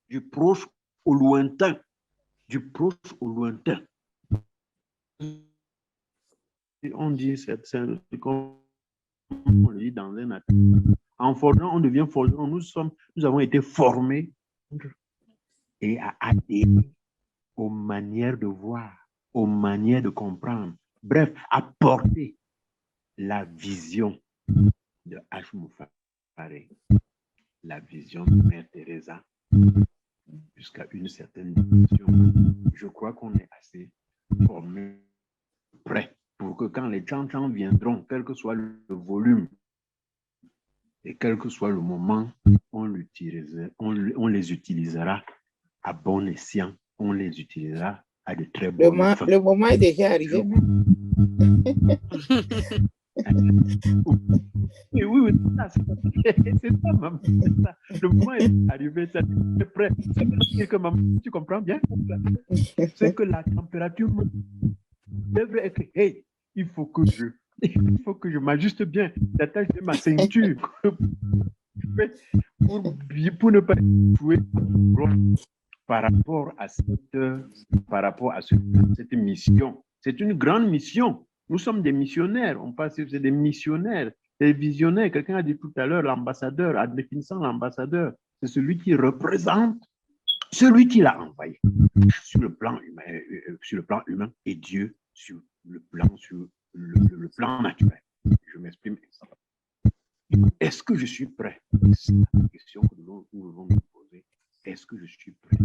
du proche au lointain. Du proche au lointain. On dit, c'est comme on le dit dans un atelier. En forgeant, on devient forgeron. Nous avons été formés et à adhérer aux manières de voir, aux manières de comprendre. Bref, à porter la vision de H. Moufaré, la vision de Mère Teresa, jusqu'à une certaine dimension. Je crois qu'on est assez formés, prêts, pour que quand les chants viendront, quel que soit le volume, et quel que soit le moment, on les utilisera à bon escient, on les utilisera à de très bonnes fins. Le moment est déjà arrivé. Oui, c'est ça, maman. Le moment est arrivé, c'est prêt. C'est que maman, tu comprends bien? C'est que la température devrait être, hey, il faut que je m'ajuste bien, j'attache ma ceinture pour ne pas jouer par rapport à cette mission. C'est une grande mission. Nous sommes des missionnaires. On passe, c'est des missionnaires, des visionnaires. Quelqu'un a dit tout à l'heure, l'ambassadeur, en définissant l'ambassadeur, c'est celui qui représente celui qui l'a envoyé sur le plan humain et Dieu sur le plan naturel. Je m'exprime. Est-ce que je suis prêt? C'est la question que nous devons nous poser. Est-ce que je suis prêt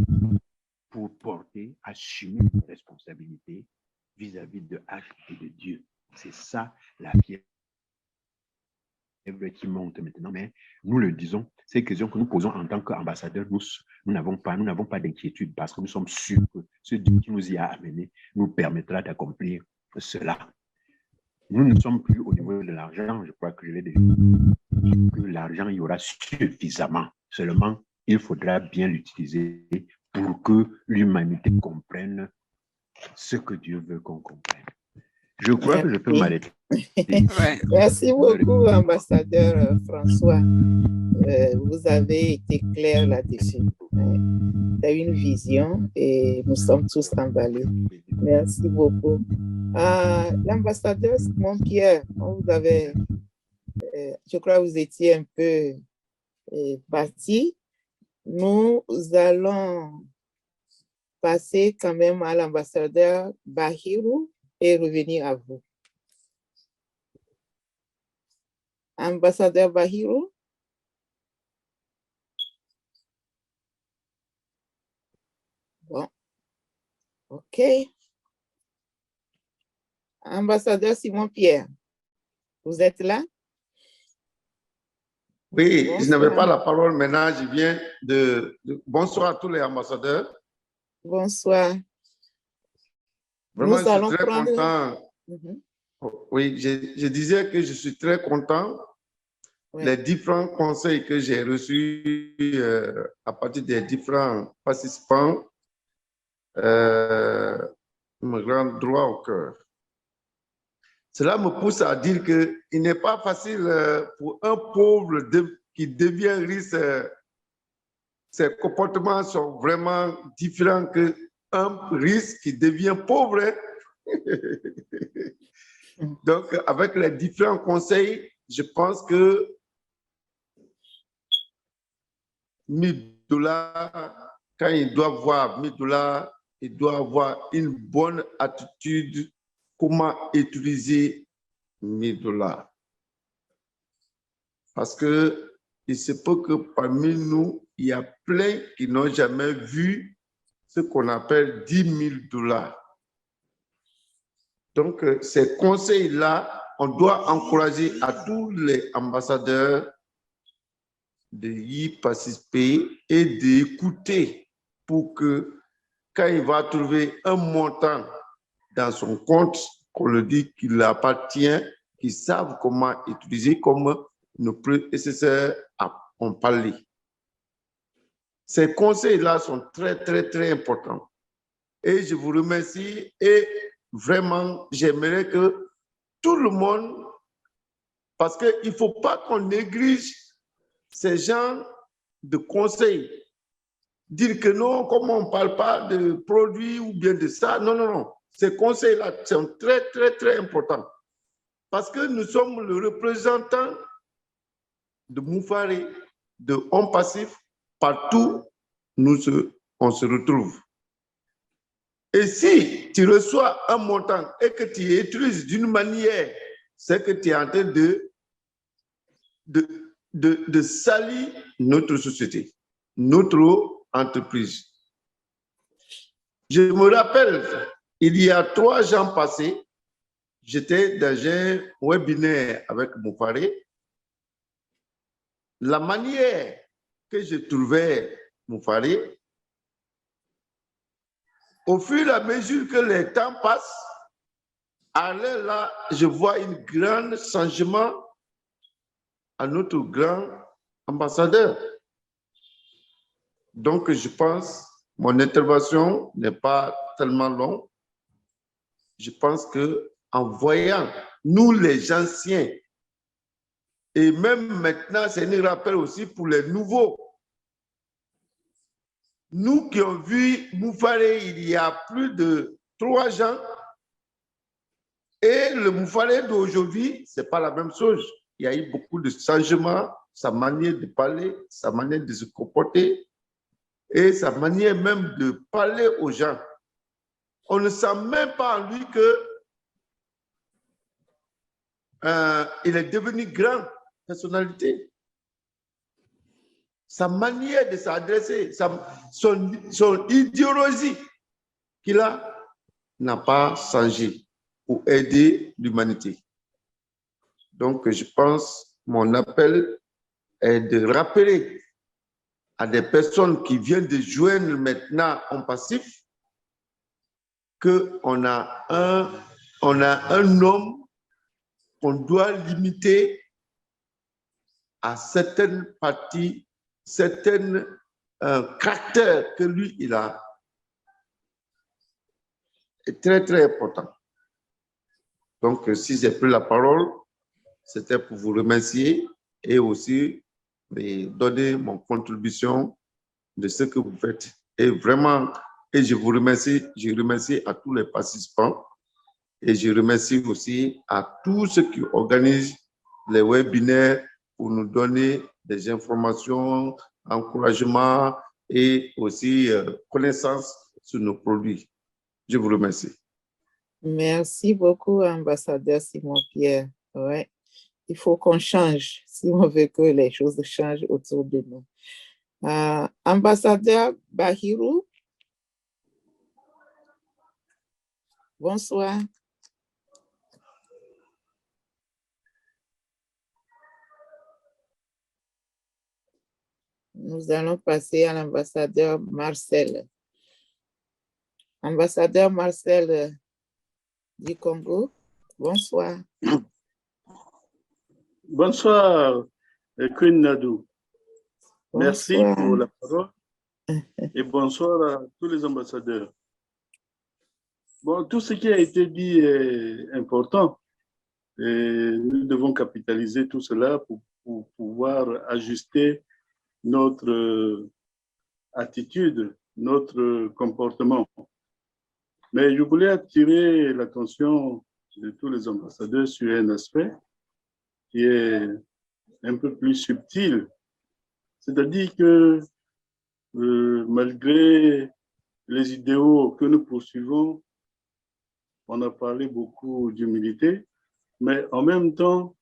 pour assumer mes responsabilités vis-à-vis de H et de Dieu? C'est ça la fièvre qui monte maintenant. Mais nous le disons, ces questions que nous posons en tant qu'ambassadeurs, nous n'avons pas d'inquiétude parce que nous sommes sûrs que ce Dieu qui nous y a amenés nous permettra d'accomplir cela. Nous ne sommes plus au niveau de l'argent, je crois que je l'ai déjà dit, que l'argent, il y aura suffisamment. Seulement, il faudra bien l'utiliser pour que l'humanité comprenne ce que Dieu veut qu'on comprenne. Je crois que je peux m'arrêter. Merci beaucoup, ambassadeur François. Vous avez été clair là-dessus. Tu as une vision et nous sommes tous emballés. Merci beaucoup. L'ambassadeur Simon Pierre, je crois que vous étiez un peu parti. Nous allons passer quand même à l'ambassadeur Bahirou et revenir à vous. Ambassadeur Bahirou. Bon, ok. Ambassadeur Simon Pierre, vous êtes là? Oui, Bonsoir. je n'avais pas la parole maintenant, je viens Bonsoir à tous les ambassadeurs. Bonsoir. Vraiment, Nous je allons suis très prendre... content. Oui, je disais que je suis très content. Ouais. Les différents conseils que j'ai reçus à partir des différents participants me rendent droit au cœur. Cela me pousse à dire qu'il n'est pas facile pour un pauvre qui devient riche. Ses comportements sont vraiment différents qu'un riche qui devient pauvre. Donc, avec les différents conseils, je pense que $1000, quand il doit voir $1000, il doit avoir une bonne attitude comment utiliser $1000. Parce que il se peut que parmi nous, il y a plein qui n'ont jamais vu ce qu'on appelle $10,000. Donc, ces conseils-là, on doit encourager à tous les ambassadeurs d'y participer et d'écouter pour que quand il va trouver un montant dans son compte, qu'on le dit qu'il appartient, qu'ils savent comment utiliser, comme nos prédécesseurs ont parlé. Ces conseils-là sont très, très, très importants. Et je vous remercie et vraiment, j'aimerais que tout le monde, parce qu'il ne faut pas qu'on néglige ces gens de conseils. Dire que non, comme on ne parle pas de produits ou bien de ça, non, non, non. Ces conseils-là sont très, très, très importants. Parce que nous sommes le représentant de Moufaré, de Homme Passif, partout où on se retrouve. Et si tu reçois un montant et que tu utilises d'une manière, c'est que tu es en train de salir notre société, notre entreprise. Je me rappelle, il y a 3 ans passés, j'étais dans un webinaire avec Moufaré. La manière que je trouvais Moufaré, au fur et à mesure que le temps passe, là, je vois un grand changement à notre grand ambassadeur. Donc, je pense, mon intervention n'est pas tellement longue. Je pense qu'en voyant, nous les anciens, et même maintenant, c'est un rappel aussi pour les nouveaux. Nous qui avons vu Moufaré il y a plus de 3 ans, et le Moufaré d'aujourd'hui, ce n'est pas la même chose. Il y a eu beaucoup de changements, sa manière de parler, sa manière de se comporter, et sa manière même de parler aux gens. On ne sent même pas en lui qu'il est devenu grande personnalité. Sa manière de s'adresser, son idéologie qu'il a n'a pas changé pour aider l'humanité. Donc, je pense, mon appel est de rappeler à des personnes qui viennent de joindre maintenant en passif qu'on a un homme qu'on doit limiter à certaines parties, certains caractères que lui, il a. C'est très, très important. Donc, si j'ai pris la parole, c'était pour vous remercier et aussi donner mon contribution de ce que vous faites. Et vraiment, et je vous remercie, je remercie à tous les participants et je remercie aussi à tous ceux qui organisent les webinaires pour nous donner des informations, encouragements et aussi connaissances sur nos produits. Je vous remercie. Merci beaucoup, ambassadeur Simon-Pierre. Ouais. Il faut qu'on change si on veut que les choses changent autour de nous. Ambassadeur Bahirou, bonsoir. nous allons passer à l'ambassadeur Marcel. Ambassadeur Marcel du Congo, bonsoir. Bonsoir, Queen Nadou. Merci Bonsoir. pour la parole et bonsoir à tous les ambassadeurs. Bon, tout ce qui a été dit est important et nous devons capitaliser tout cela pour pouvoir ajuster notre attitude, notre comportement. Mais je voulais attirer l'attention de tous les ambassadeurs sur un aspect qui est un peu plus subtil. C'est-à-dire que malgré les idéaux que nous poursuivons, on a parlé beaucoup d'humilité, mais en même temps,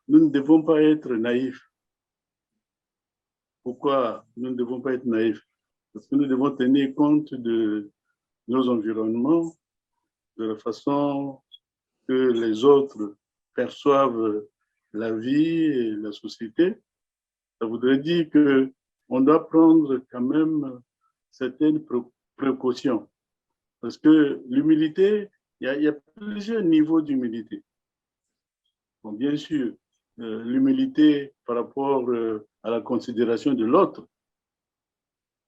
nous ne devons pas être naïfs. Pourquoi nous ne devons pas être naïfs? Parce que nous devons tenir compte de nos environnements, de la façon que les autres perçoivent la vie et la société. Ça voudrait dire qu'on doit prendre quand même certaines précautions. Parce que l'humilité, il y a plusieurs niveaux d'humilité. Bon, bien sûr, l'humilité par rapport à la considération de l'autre,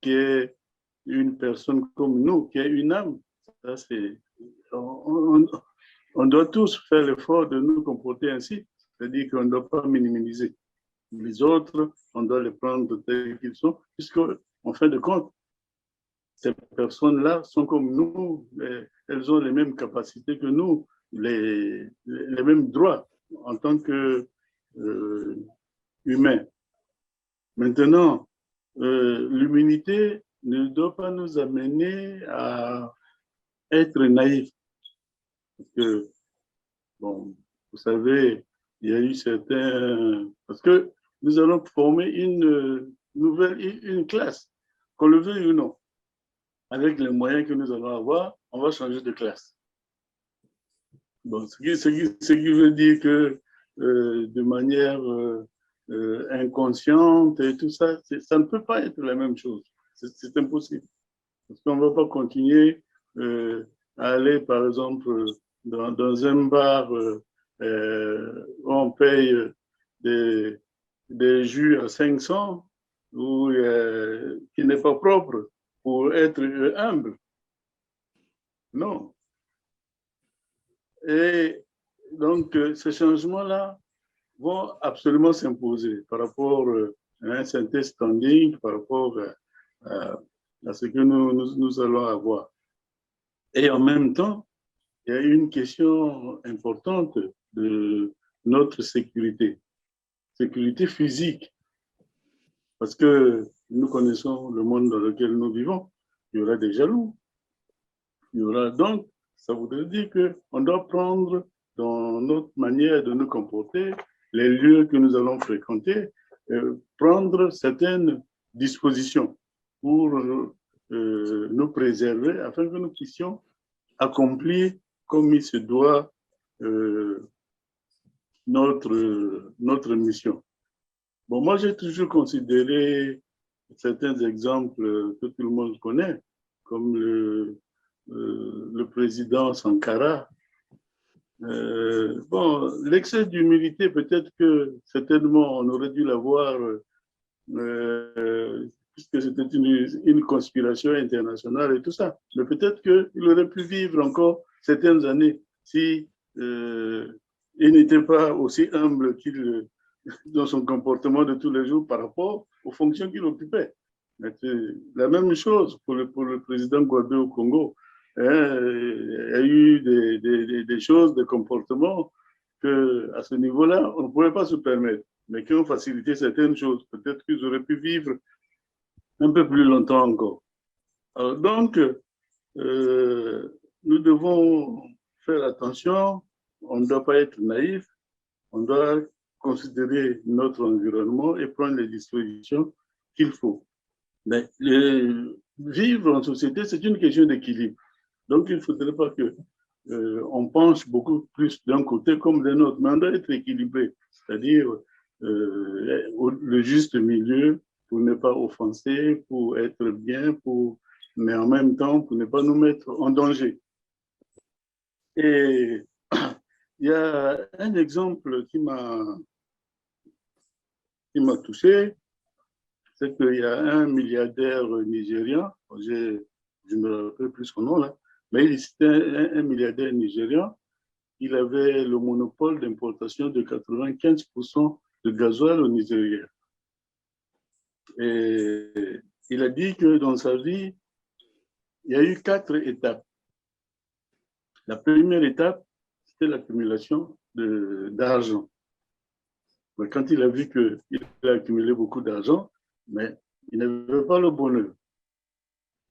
qui est une personne comme nous, qui est une âme. Ça, on doit tous faire l'effort de nous comporter ainsi. C'est-à-dire qu'on ne doit pas minimiser. Les autres, on doit les prendre tels qu'ils sont, puisque, en fin de compte, ces personnes-là sont comme nous, elles ont les mêmes capacités que nous, les mêmes droits en tant qu'humains. Maintenant, l'humanité ne doit pas nous amener à être naïfs. Parce que, bon, vous savez, il y a eu certains... Parce que nous allons former une classe, qu'on le veuille ou non. Avec les moyens que nous allons avoir, on va changer de classe. Bon, ce qui veut dire que de manière inconsciente et tout ça, ça ne peut pas être la même chose. C'est impossible. Parce qu'on ne va pas continuer à aller, par exemple, dans un bar où on paye des jus à 500 ou qui n'est pas propre pour être humble. Non. Et donc, ces changements-là vont absolument s'imposer par rapport à un certain standing, par rapport à ce que nous allons avoir. Et en même temps, il y a une question importante de notre sécurité physique. Parce que nous connaissons le monde dans lequel nous vivons. Il y aura des jaloux. Il y aura donc, ça voudrait dire qu'on doit prendre dans notre manière de nous comporter, les lieux que nous allons fréquenter, prendre certaines dispositions pour nous préserver afin que nous puissions accomplir comme il se doit notre mission. Bon, moi, j'ai toujours considéré certains exemples que tout le monde connaît, comme le président Sankara. Bon, l'excès d'humilité, peut-être que certainement on aurait dû l'avoir puisque c'était une conspiration internationale et tout ça. Mais peut-être qu'il aurait pu vivre encore certaines années si il n'était pas aussi humble dans son comportement de tous les jours par rapport aux fonctions qu'il occupait. La même chose pour le président Guaidó au Congo. Il y a eu des choses, des comportements qu'à ce niveau-là, on ne pouvait pas se permettre, mais qui ont facilité certaines choses. Peut-être qu'ils auraient pu vivre un peu plus longtemps encore. Alors donc, nous devons faire attention, on ne doit pas être naïf, on doit considérer notre environnement et prendre les dispositions qu'il faut. Mais vivre en société, c'est une question d'équilibre. Donc, il ne faudrait pas qu'on penche beaucoup plus d'un côté comme d'un autre, mais on doit être équilibré, c'est-à-dire le juste milieu pour ne pas offenser, pour être bien, mais en même temps pour ne pas nous mettre en danger. Et il y a un exemple qui m'a touché, c'est qu'il y a un milliardaire nigérian, je ne me rappelle plus son nom là, mais c'était un milliardaire nigérian. Il avait le monopole d'importation de 95% de gasoil au Nigeria. Et il a dit que dans sa vie, il y a eu 4 étapes. La première étape, c'était l'accumulation d'argent. Mais quand il a vu qu'il a accumulé beaucoup d'argent, mais il n'avait pas le bonheur.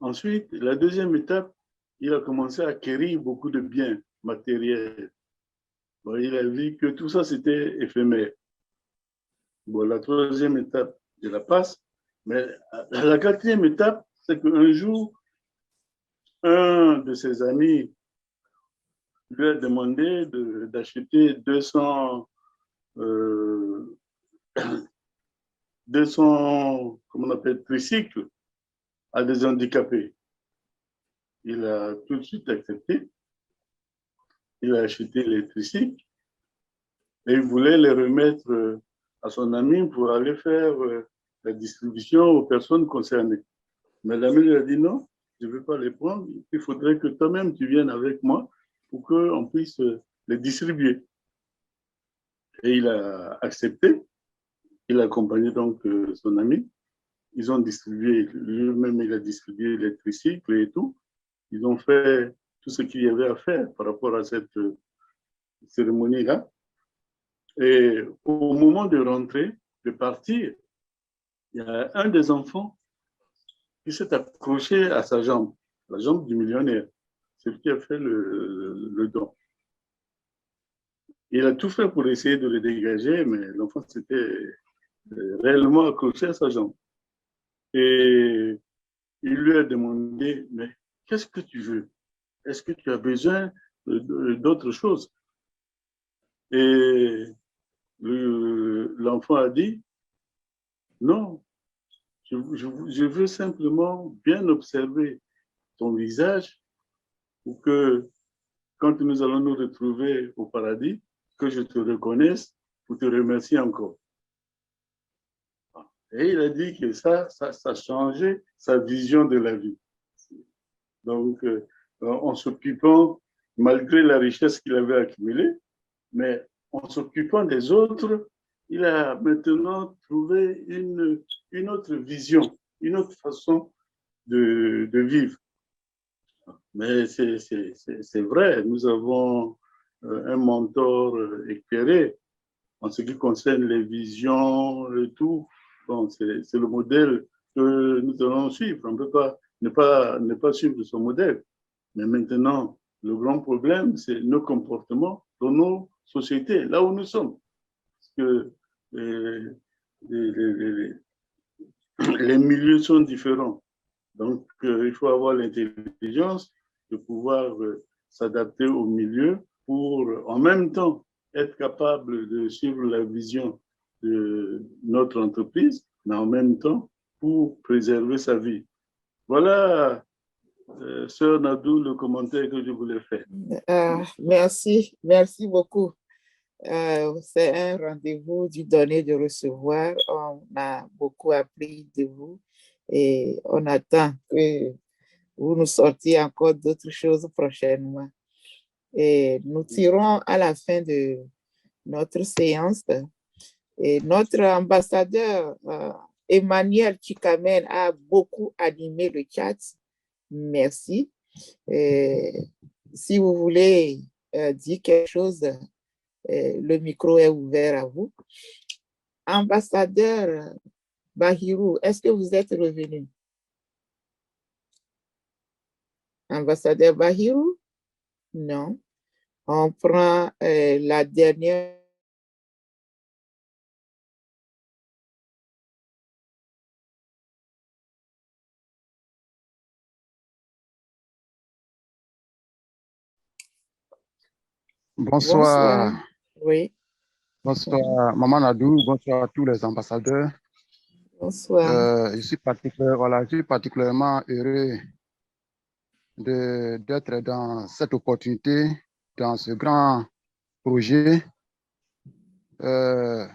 Ensuite, la deuxième étape, il a commencé à acquérir beaucoup de biens matériels. Bon, il a vu que tout ça, c'était éphémère. Bon, la troisième étape, je la passe. Mais la quatrième étape, c'est qu'un jour, un de ses amis lui a demandé d'acheter 200, comment on appelle, tricycles à des handicapés. Il a tout de suite accepté. Il a acheté les tricycles et il voulait les remettre à son ami pour aller faire la distribution aux personnes concernées. Mais l'ami lui a dit non, je ne veux pas les prendre. Il faudrait que toi-même tu viennes avec moi pour qu'on puisse les distribuer. Et il a accepté. Il a accompagné donc son ami. Ils ont distribué, lui-même il a distribué les tricycles et tout. Ils ont fait tout ce qu'il y avait à faire par rapport à cette cérémonie-là. Et au moment de rentrer, de partir, il y a un des enfants qui s'est accroché à sa jambe, la jambe du millionnaire. C'est lui qui a fait le don. Il a tout fait pour essayer de le dégager, mais l'enfant s'était réellement accroché à sa jambe. Et il lui a demandé, mais qu'est-ce que tu veux? Est-ce que tu as besoin d'autre chose? Et l'enfant a dit, non, je veux simplement bien observer ton visage pour que quand nous allons nous retrouver au paradis, que je te reconnaisse pour te remercier encore. Et il a dit que ça a changé sa vision de la vie. Donc, en s'occupant, malgré la richesse qu'il avait accumulée, mais en s'occupant des autres, il a maintenant trouvé une autre vision, une autre façon de vivre. Mais c'est vrai, nous avons un mentor éclairé en ce qui concerne les visions et tout. Bon, c'est le modèle que nous allons suivre. On ne peut pas ne pas suivre son modèle. Mais maintenant, le grand problème, c'est nos comportements dans nos sociétés, là où nous sommes. Parce que les milieux sont différents. Donc, il faut avoir l'intelligence de pouvoir s'adapter au milieu pour, en même temps, être capable de suivre la vision de notre entreprise, mais en même temps, pour préserver sa vie. Voilà, Sœur Nadou, le commentaire que je voulais faire. Merci beaucoup. C'est un rendez-vous du donner, de recevoir. On a beaucoup appris de vous et on attend que vous nous sortiez encore d'autres choses prochainement. Et nous tirons à la fin de notre séance. Et notre ambassadeur Emmanuel Chikamen a beaucoup animé le chat. Merci. Si vous voulez dire quelque chose, le micro est ouvert à vous. Ambassadeur Bahirou, est-ce que vous êtes revenu? Ambassadeur Bahirou? Non. On prend la dernière. Bonsoir. Oui. Bonsoir, Maman Nadou. Bonsoir à tous les ambassadeurs. Bonsoir. Je suis particulièrement heureux d'être dans cette opportunité, dans ce grand projet. Je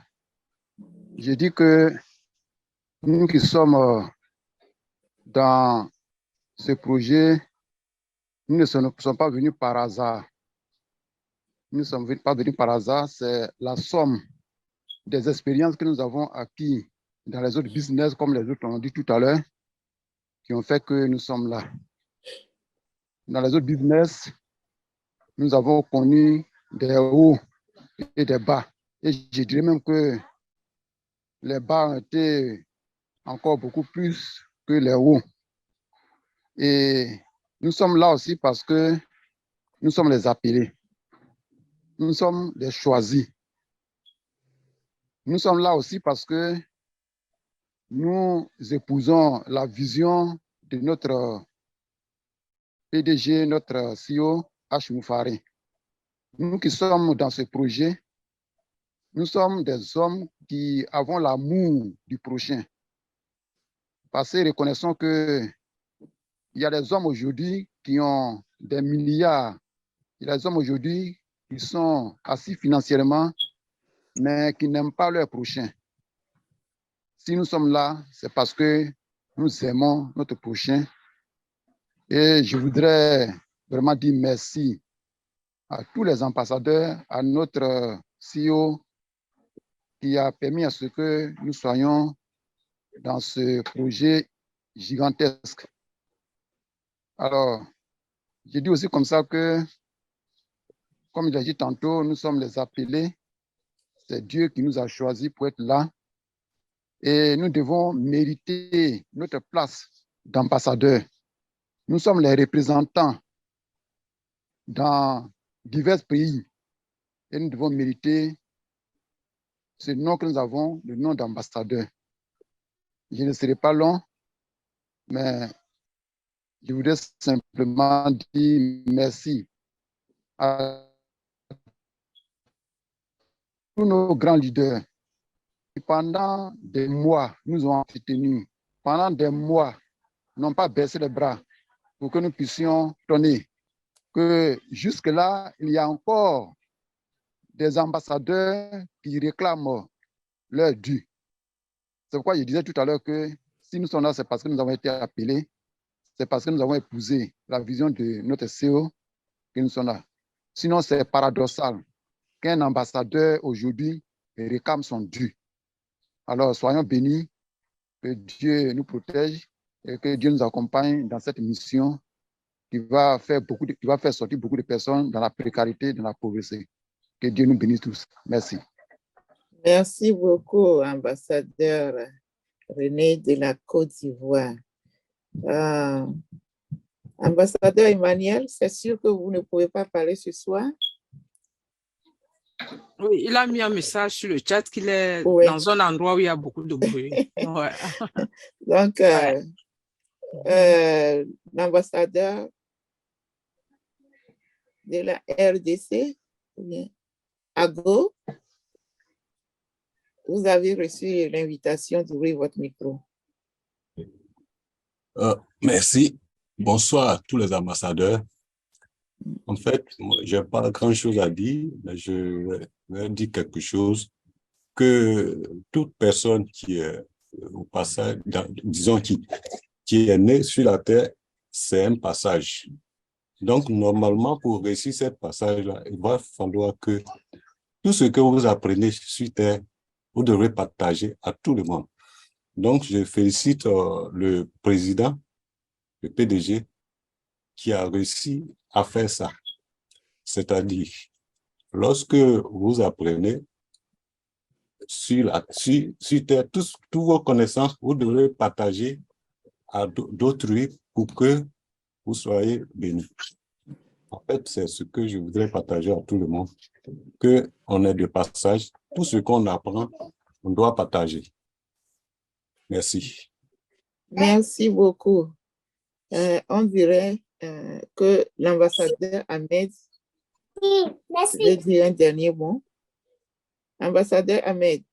dis que nous qui sommes dans ce projet, nous ne sommes pas venus par hasard. Nous ne sommes pas venus par hasard, c'est la somme des expériences que nous avons acquises dans les autres business, comme les autres ont dit tout à l'heure, qui ont fait que nous sommes là. Dans les autres business, nous avons connu des hauts et des bas. Et je dirais même que les bas ont été encore beaucoup plus que les hauts. Et nous sommes là aussi parce que nous sommes les appelés. Nous sommes les choisis. Nous sommes là aussi parce que nous épousons la vision de notre PDG, notre CEO, H. Moufari. Nous qui sommes dans ce projet, nous sommes des hommes qui avons l'amour du prochain. Parce que reconnaissons qu'il y a des hommes aujourd'hui qui ont des milliards. Il y a des hommes aujourd'hui qui sont assis financièrement, mais qui n'aiment pas leur prochain. Si nous sommes là, c'est parce que nous aimons notre prochain. Et je voudrais vraiment dire merci à tous les ambassadeurs, à notre CEO qui a permis à ce que nous soyons dans ce projet gigantesque. Alors, je dis aussi comme ça que, comme il a dit tantôt, nous sommes les appelés. C'est Dieu qui nous a choisis pour être là. Et nous devons mériter notre place d'ambassadeur. Nous sommes les représentants dans divers pays. Et nous devons mériter ce nom que nous avons, le nom d'ambassadeur. Je ne serai pas long, mais je voudrais simplement dire merci à tous nos grands leaders qui pendant des mois nous ont soutenus, pendant des mois n'ont pas baissé les bras pour que nous puissions donner. Que jusque-là, il y a encore des ambassadeurs qui réclament leur dû. C'est pourquoi je disais tout à l'heure que si nous sommes là, c'est parce que nous avons été appelés, c'est parce que nous avons épousé la vision de notre CEO que nous sommes là. Sinon, c'est paradoxal qu'un ambassadeur aujourd'hui réclame son dû. Alors, soyons bénis, que Dieu nous protège et que Dieu nous accompagne dans cette mission qui va faire sortir beaucoup de personnes dans la précarité, dans la pauvreté. Que Dieu nous bénisse tous. Merci. Merci beaucoup, ambassadeur René de la Côte d'Ivoire. Ambassadeur Emmanuel, c'est sûr que vous ne pouvez pas parler ce soir. Oui, il a mis un message sur le chat qu'il est dans un endroit où il y a beaucoup de bruit. Ouais. Donc, l'ambassadeur de la RDC, Ago, vous avez reçu l'invitation d'ouvrir votre micro. Merci. Bonsoir à tous les ambassadeurs. En fait, je n'ai pas grand-chose à dire, mais je vais dire quelque chose que toute personne qui est au passage, disons, qui est née sur la terre, c'est un passage. Donc, normalement, pour réussir ce passage-là, il va falloir que tout ce que vous apprenez sur terre, vous devrez partager à tout le monde. Donc, je félicite le président, le PDG, qui a réussi à faire ça. C'est-à-dire, lorsque vous apprenez sur terre, toutes vos connaissances, vous devrez partager à d'autrui pour que vous soyez bénis. En fait, c'est ce que je voudrais partager à tout le monde, qu'on est de passage. Tout ce qu'on apprend, on doit partager. Merci. Merci beaucoup. On dirait que l'ambassadeur Ahmed veut dire un dernier mot. Ambassadeur Ahmed.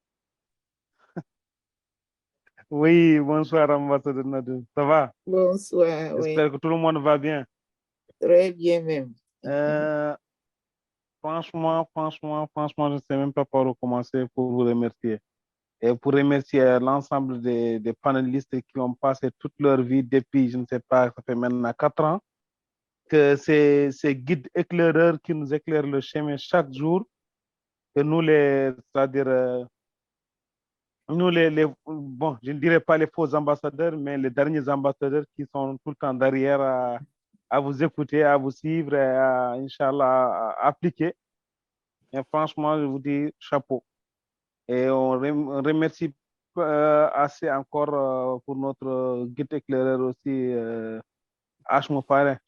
Oui, bonsoir, ambassadeur Nadou. Ça va? Bonsoir, oui. J'espère que tout le monde va bien. Très bien même. Franchement, je ne sais même pas par où commencer pour vous remercier. Et pour remercier l'ensemble des panélistes qui ont passé toute leur vie depuis, je ne sais pas, ça fait maintenant 4 ans, que ces guides éclaireurs qui nous éclairent le chemin chaque jour, que nous c'est-à-dire, nous bon, je ne dirais pas les faux ambassadeurs, mais les derniers ambassadeurs qui sont tout le temps derrière à vous écouter, à vous suivre, et à, Inch'Allah, à appliquer. Et franchement, je vous dis chapeau. Et on remercie assez encore pour notre guide éclaireur aussi, H. Farin,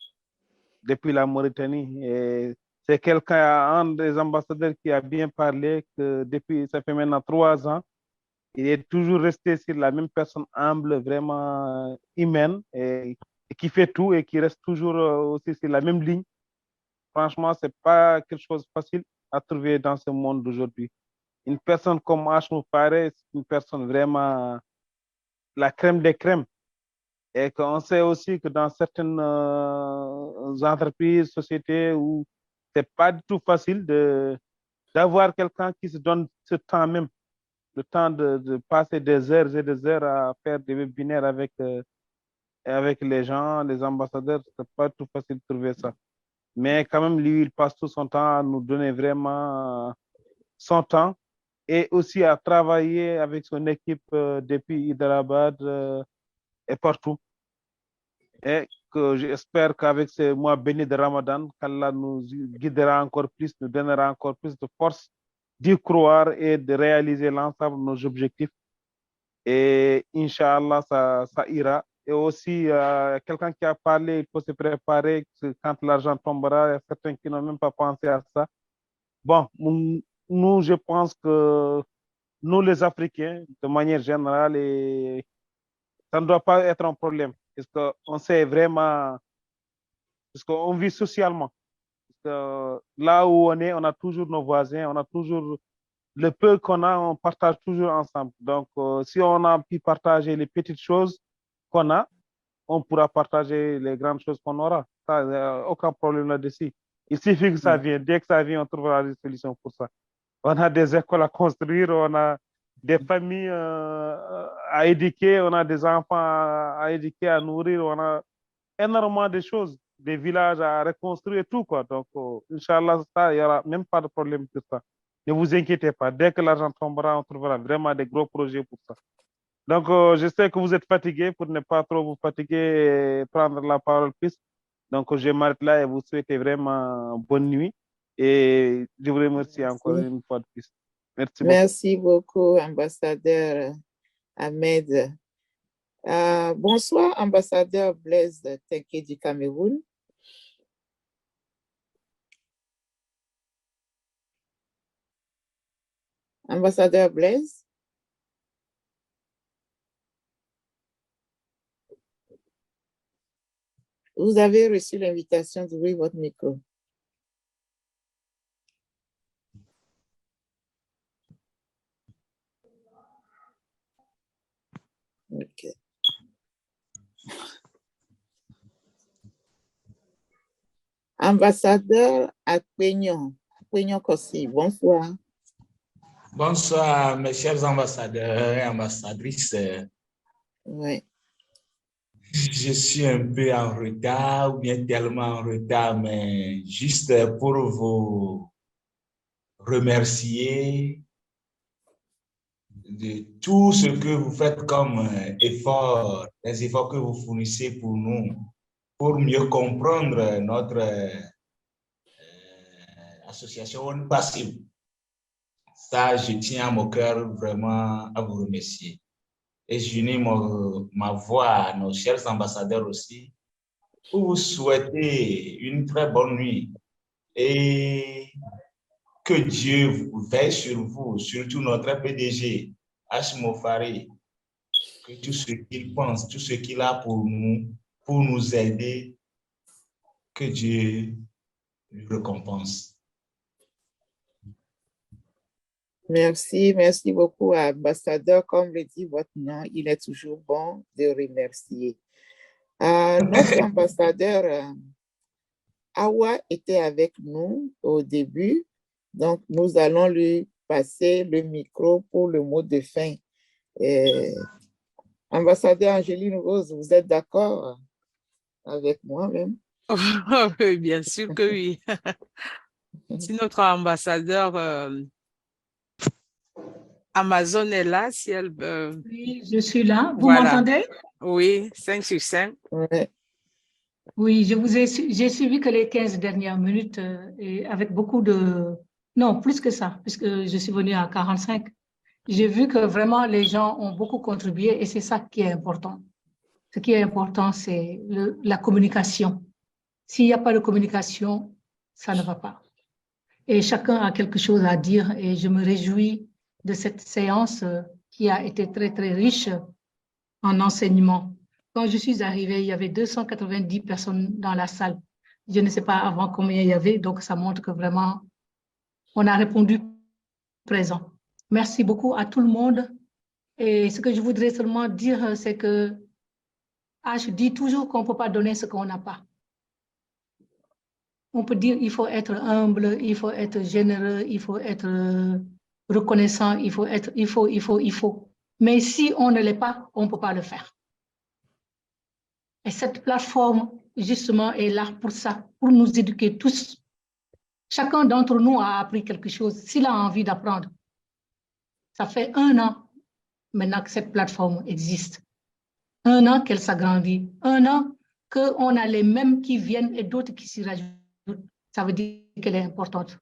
depuis la Mauritanie. Et c'est un des ambassadeurs qui a bien parlé, que depuis, ça fait maintenant 3 ans, il est toujours resté sur la même personne humble, vraiment humaine, et qui fait tout et qui reste toujours aussi sur la même ligne. Franchement, c'est pas quelque chose de facile à trouver dans ce monde d'aujourd'hui. Une personne comme H. Farin, c'est une personne vraiment la crème des crèmes. Et qu'on sait aussi que dans certaines entreprises, sociétés, où c'est pas du tout facile d'avoir quelqu'un qui se donne ce temps même, le temps de passer des heures et des heures à faire des webinaires avec les gens, les ambassadeurs, c'est pas tout facile de trouver ça. Mais quand même, lui, il passe tout son temps à nous donner vraiment son temps et aussi à travailler avec son équipe depuis Hyderabad et partout. Et que j'espère qu'avec ce mois béni de Ramadan, qu'Allah nous guidera encore plus, nous donnera encore plus de force d'y croire et de réaliser l'ensemble de nos objectifs. Et Inch'Allah, ça ira. Et aussi, quelqu'un qui a parlé, il faut se préparer quand l'argent tombera. Il y a certains qui n'ont même pas pensé à ça. Bon, nous, je pense que nous, les Africains, de manière générale, ça ne doit pas être un problème. Parce qu'on sait vraiment, parce qu'on vit socialement. Parce que là où on est, on a toujours nos voisins, on a toujours le peu qu'on a, on partage toujours ensemble. Donc, si on a pu partager les petites choses qu'on a, on pourra partager les grandes choses qu'on aura. Ça, aucun problème là-dessus. Il suffit que ça vienne. Dès que ça vient, on trouvera des solutions pour ça. On a des écoles à construire, on a des familles à éduquer, on a des enfants à éduquer, à nourrir, on a énormément de choses, des villages à reconstruire et tout, quoi. Donc, Inch'Allah, il n'y aura même pas de problème pour ça. Ne vous inquiétez pas. Dès que l'argent tombera, on trouvera vraiment des gros projets pour ça. Donc, je sais que vous êtes fatigué. Pour ne pas trop vous fatiguer et prendre la parole plus. Donc, je m'arrête là et vous souhaite vraiment bonne nuit. Et je vous remercie encore une fois de plus. Merci beaucoup. Merci beaucoup, ambassadeur Ahmed. Bonsoir, ambassadeur Blaise Tenké du Cameroun. Ambassadeur Blaise. Vous avez reçu l'invitation d'ouvrir votre micro. Ok. Ambassadeur Akpeignon Kossi, bonsoir. Bonsoir, mes chers ambassadeurs et ambassadrices. Oui. Je suis un peu en retard, ou bien tellement en retard, mais juste pour vous remercier de tout ce que vous faites comme effort, les efforts que vous fournissez pour nous, pour mieux comprendre notre association passive. Ça, je tiens à mon cœur vraiment à vous remercier. Et j'unis ma voix à nos chers ambassadeurs aussi pour vous souhaiter une très bonne nuit et que Dieu veille sur vous, surtout notre PDG, H. Farin, que tout ce qu'il pense, tout ce qu'il a pour nous aider, que Dieu lui récompense. Merci, merci beaucoup à l'ambassadeur. Comme le dit votre nom, il est toujours bon de remercier. Notre ambassadeur Awa était avec nous au début, donc nous allons lui passer le micro pour le mot de fin. Ambassadeur Angeline Rose, vous êtes d'accord avec moi-même? Oui, bien sûr que oui. Si notre ambassadeur Amazon est là, si elle... Oui, je suis là. Vous voilà. m'entendez? Oui, 5 sur 5. Ouais. Oui, j'ai suivi que les 15 dernières minutes et avec beaucoup de... Non, plus que ça, puisque je suis venue à 45. J'ai vu que vraiment les gens ont beaucoup contribué et c'est ça qui est important. Ce qui est important, c'est la communication. S'il n'y a pas de communication, ça ne va pas. Et chacun a quelque chose à dire et je me réjouis de cette séance qui a été très, très riche en enseignement. Quand je suis arrivée, il y avait 290 personnes dans la salle. Je ne sais pas avant combien il y avait, donc ça montre que vraiment, on a répondu présent. Merci beaucoup à tout le monde. Et ce que je voudrais seulement dire, c'est que je dis toujours qu'on ne peut pas donner ce qu'on n'a pas. On peut dire qu'il faut être humble, il faut être généreux, il faut être reconnaissant, il faut. Mais si on ne l'est pas, on ne peut pas le faire. Et cette plateforme, justement, est là pour ça, pour nous éduquer tous. Chacun d'entre nous a appris quelque chose, s'il a envie d'apprendre. Ça fait 1 an maintenant que cette plateforme existe. 1 an qu'elle s'agrandit. 1 an qu'on a les mêmes qui viennent et d'autres qui s'y rajoutent. Ça veut dire qu'elle est importante.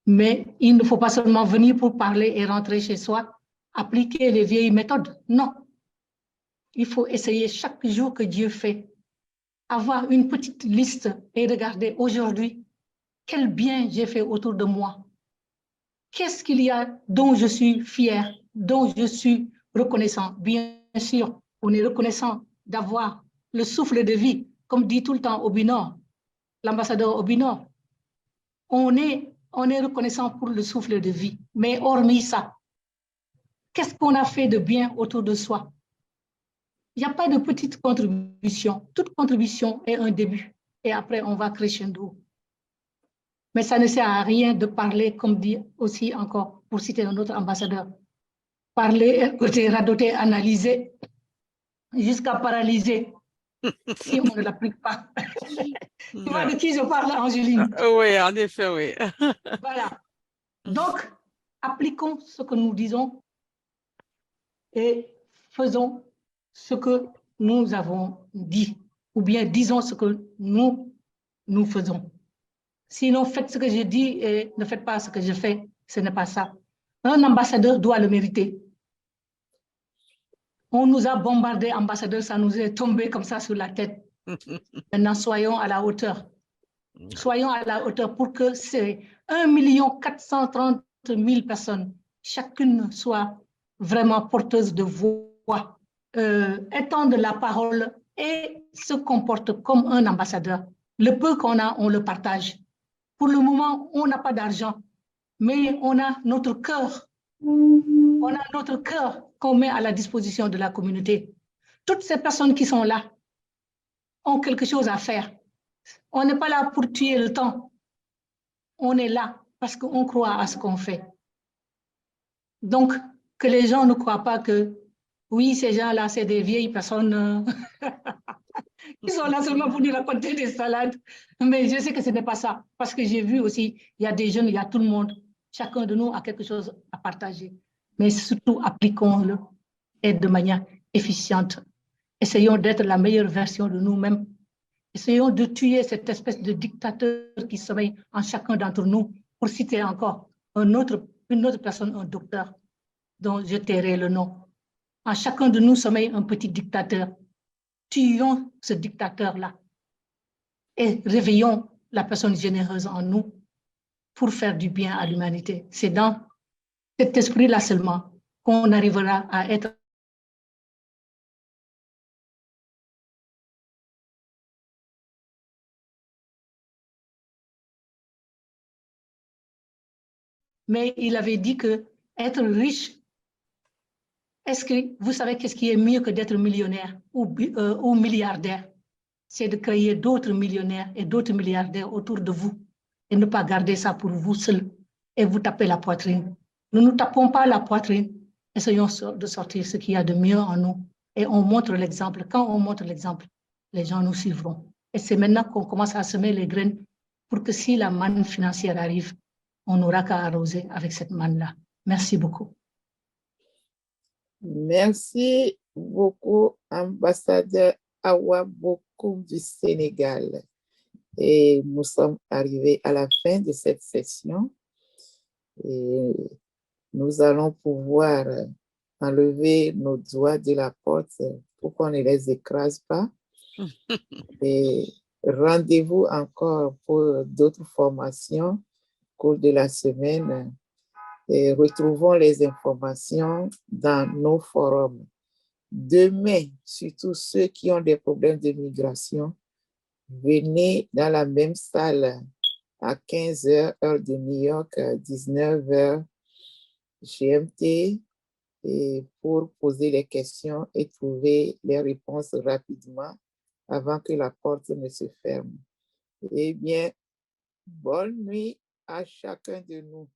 Mais il ne faut pas seulement venir pour parler et rentrer chez soi, appliquer les vieilles méthodes. Non. Il faut essayer chaque jour que Dieu fait, avoir une petite liste et regarder aujourd'hui quel bien j'ai fait autour de moi. Qu'est-ce qu'il y a dont je suis fière, dont je suis reconnaissant? Bien sûr, on est reconnaissant d'avoir le souffle de vie, comme dit tout le temps Obinor, l'ambassadeur Obinor. On est reconnaissant pour le souffle de vie. Mais hormis ça, qu'est-ce qu'on a fait de bien autour de soi? Il n'y a pas de petite contribution. Toute contribution est un début. Et après, on va crescendo. Mais ça ne sert à rien de parler, comme dit aussi encore, pour citer un autre ambassadeur, parler, écouter, radoter, analyser, jusqu'à paralyser, si on ne l'applique pas. Tu vois de qui je parle, Angeline? Oui, en effet, oui. Voilà. Donc, appliquons ce que nous disons et faisons ce que nous avons dit, ou bien disons ce que nous faisons. Sinon, faites ce que je dis et ne faites pas ce que je fais. Ce n'est pas ça. Un ambassadeur doit le mériter. On nous a bombardé, ambassadeur, ça nous est tombé comme ça sur la tête. Maintenant, soyons à la hauteur. Soyons à la hauteur pour que ces 1 430 000 personnes, chacune soit vraiment porteuse de voix, étende la parole et se comporte comme un ambassadeur. Le peu qu'on a, on le partage. Pour le moment, on n'a pas d'argent, mais on a notre cœur. On a notre cœur qu'on met à la disposition de la communauté. Toutes ces personnes qui sont là ont quelque chose à faire. On n'est pas là pour tuer le temps. On est là parce qu'on croit à ce qu'on fait. Donc, que les gens ne croient pas que, oui, ces gens-là, c'est des vieilles personnes qui sont là seulement pour nous raconter des salades. Mais je sais que ce n'est pas ça. Parce que j'ai vu aussi, il y a des jeunes, il y a tout le monde. Chacun de nous a quelque chose à partager. Mais surtout, appliquons-le et de manière efficiente. Essayons d'être la meilleure version de nous-mêmes. Essayons de tuer cette espèce de dictateur qui sommeille en chacun d'entre nous. Pour citer encore une autre personne, un docteur, dont je tairai le nom. En chacun de nous sommeille un petit dictateur. Tuons ce dictateur-là et réveillons la personne généreuse en nous pour faire du bien à l'humanité. C'est dans cet esprit-là seulement qu'on arrivera à être mais il avait dit que être riche, est-ce que vous savez qu'est-ce qui est mieux que d'être millionnaire ou milliardaire? C'est de créer d'autres millionnaires et d'autres milliardaires autour de vous et ne pas garder ça pour vous seul et vous taper la poitrine. Ne nous tapons pas la poitrine, essayons de sortir ce qu'il y a de mieux en nous et on montre l'exemple. Quand on montre l'exemple, les gens nous suivront. Et c'est maintenant qu'on commence à semer les graines pour que si la manne financière arrive, on n'aura qu'à arroser avec cette manne-là. Merci beaucoup. Merci beaucoup, ambassadeur Awa Bokoum du Sénégal. Et nous sommes arrivés à la fin de cette session. Et nous allons pouvoir enlever nos doigts de la porte pour qu'on ne les écrase pas. Et rendez-vous encore pour d'autres formations au cours de la semaine. Et retrouvons les informations dans nos forums. Demain, surtout ceux qui ont des problèmes de migration, venez dans la même salle à 15h, heure de New York, à 19h GMT, et pour poser les questions et trouver les réponses rapidement avant que la porte ne se ferme. Eh bien, bonne nuit à chacun de nous.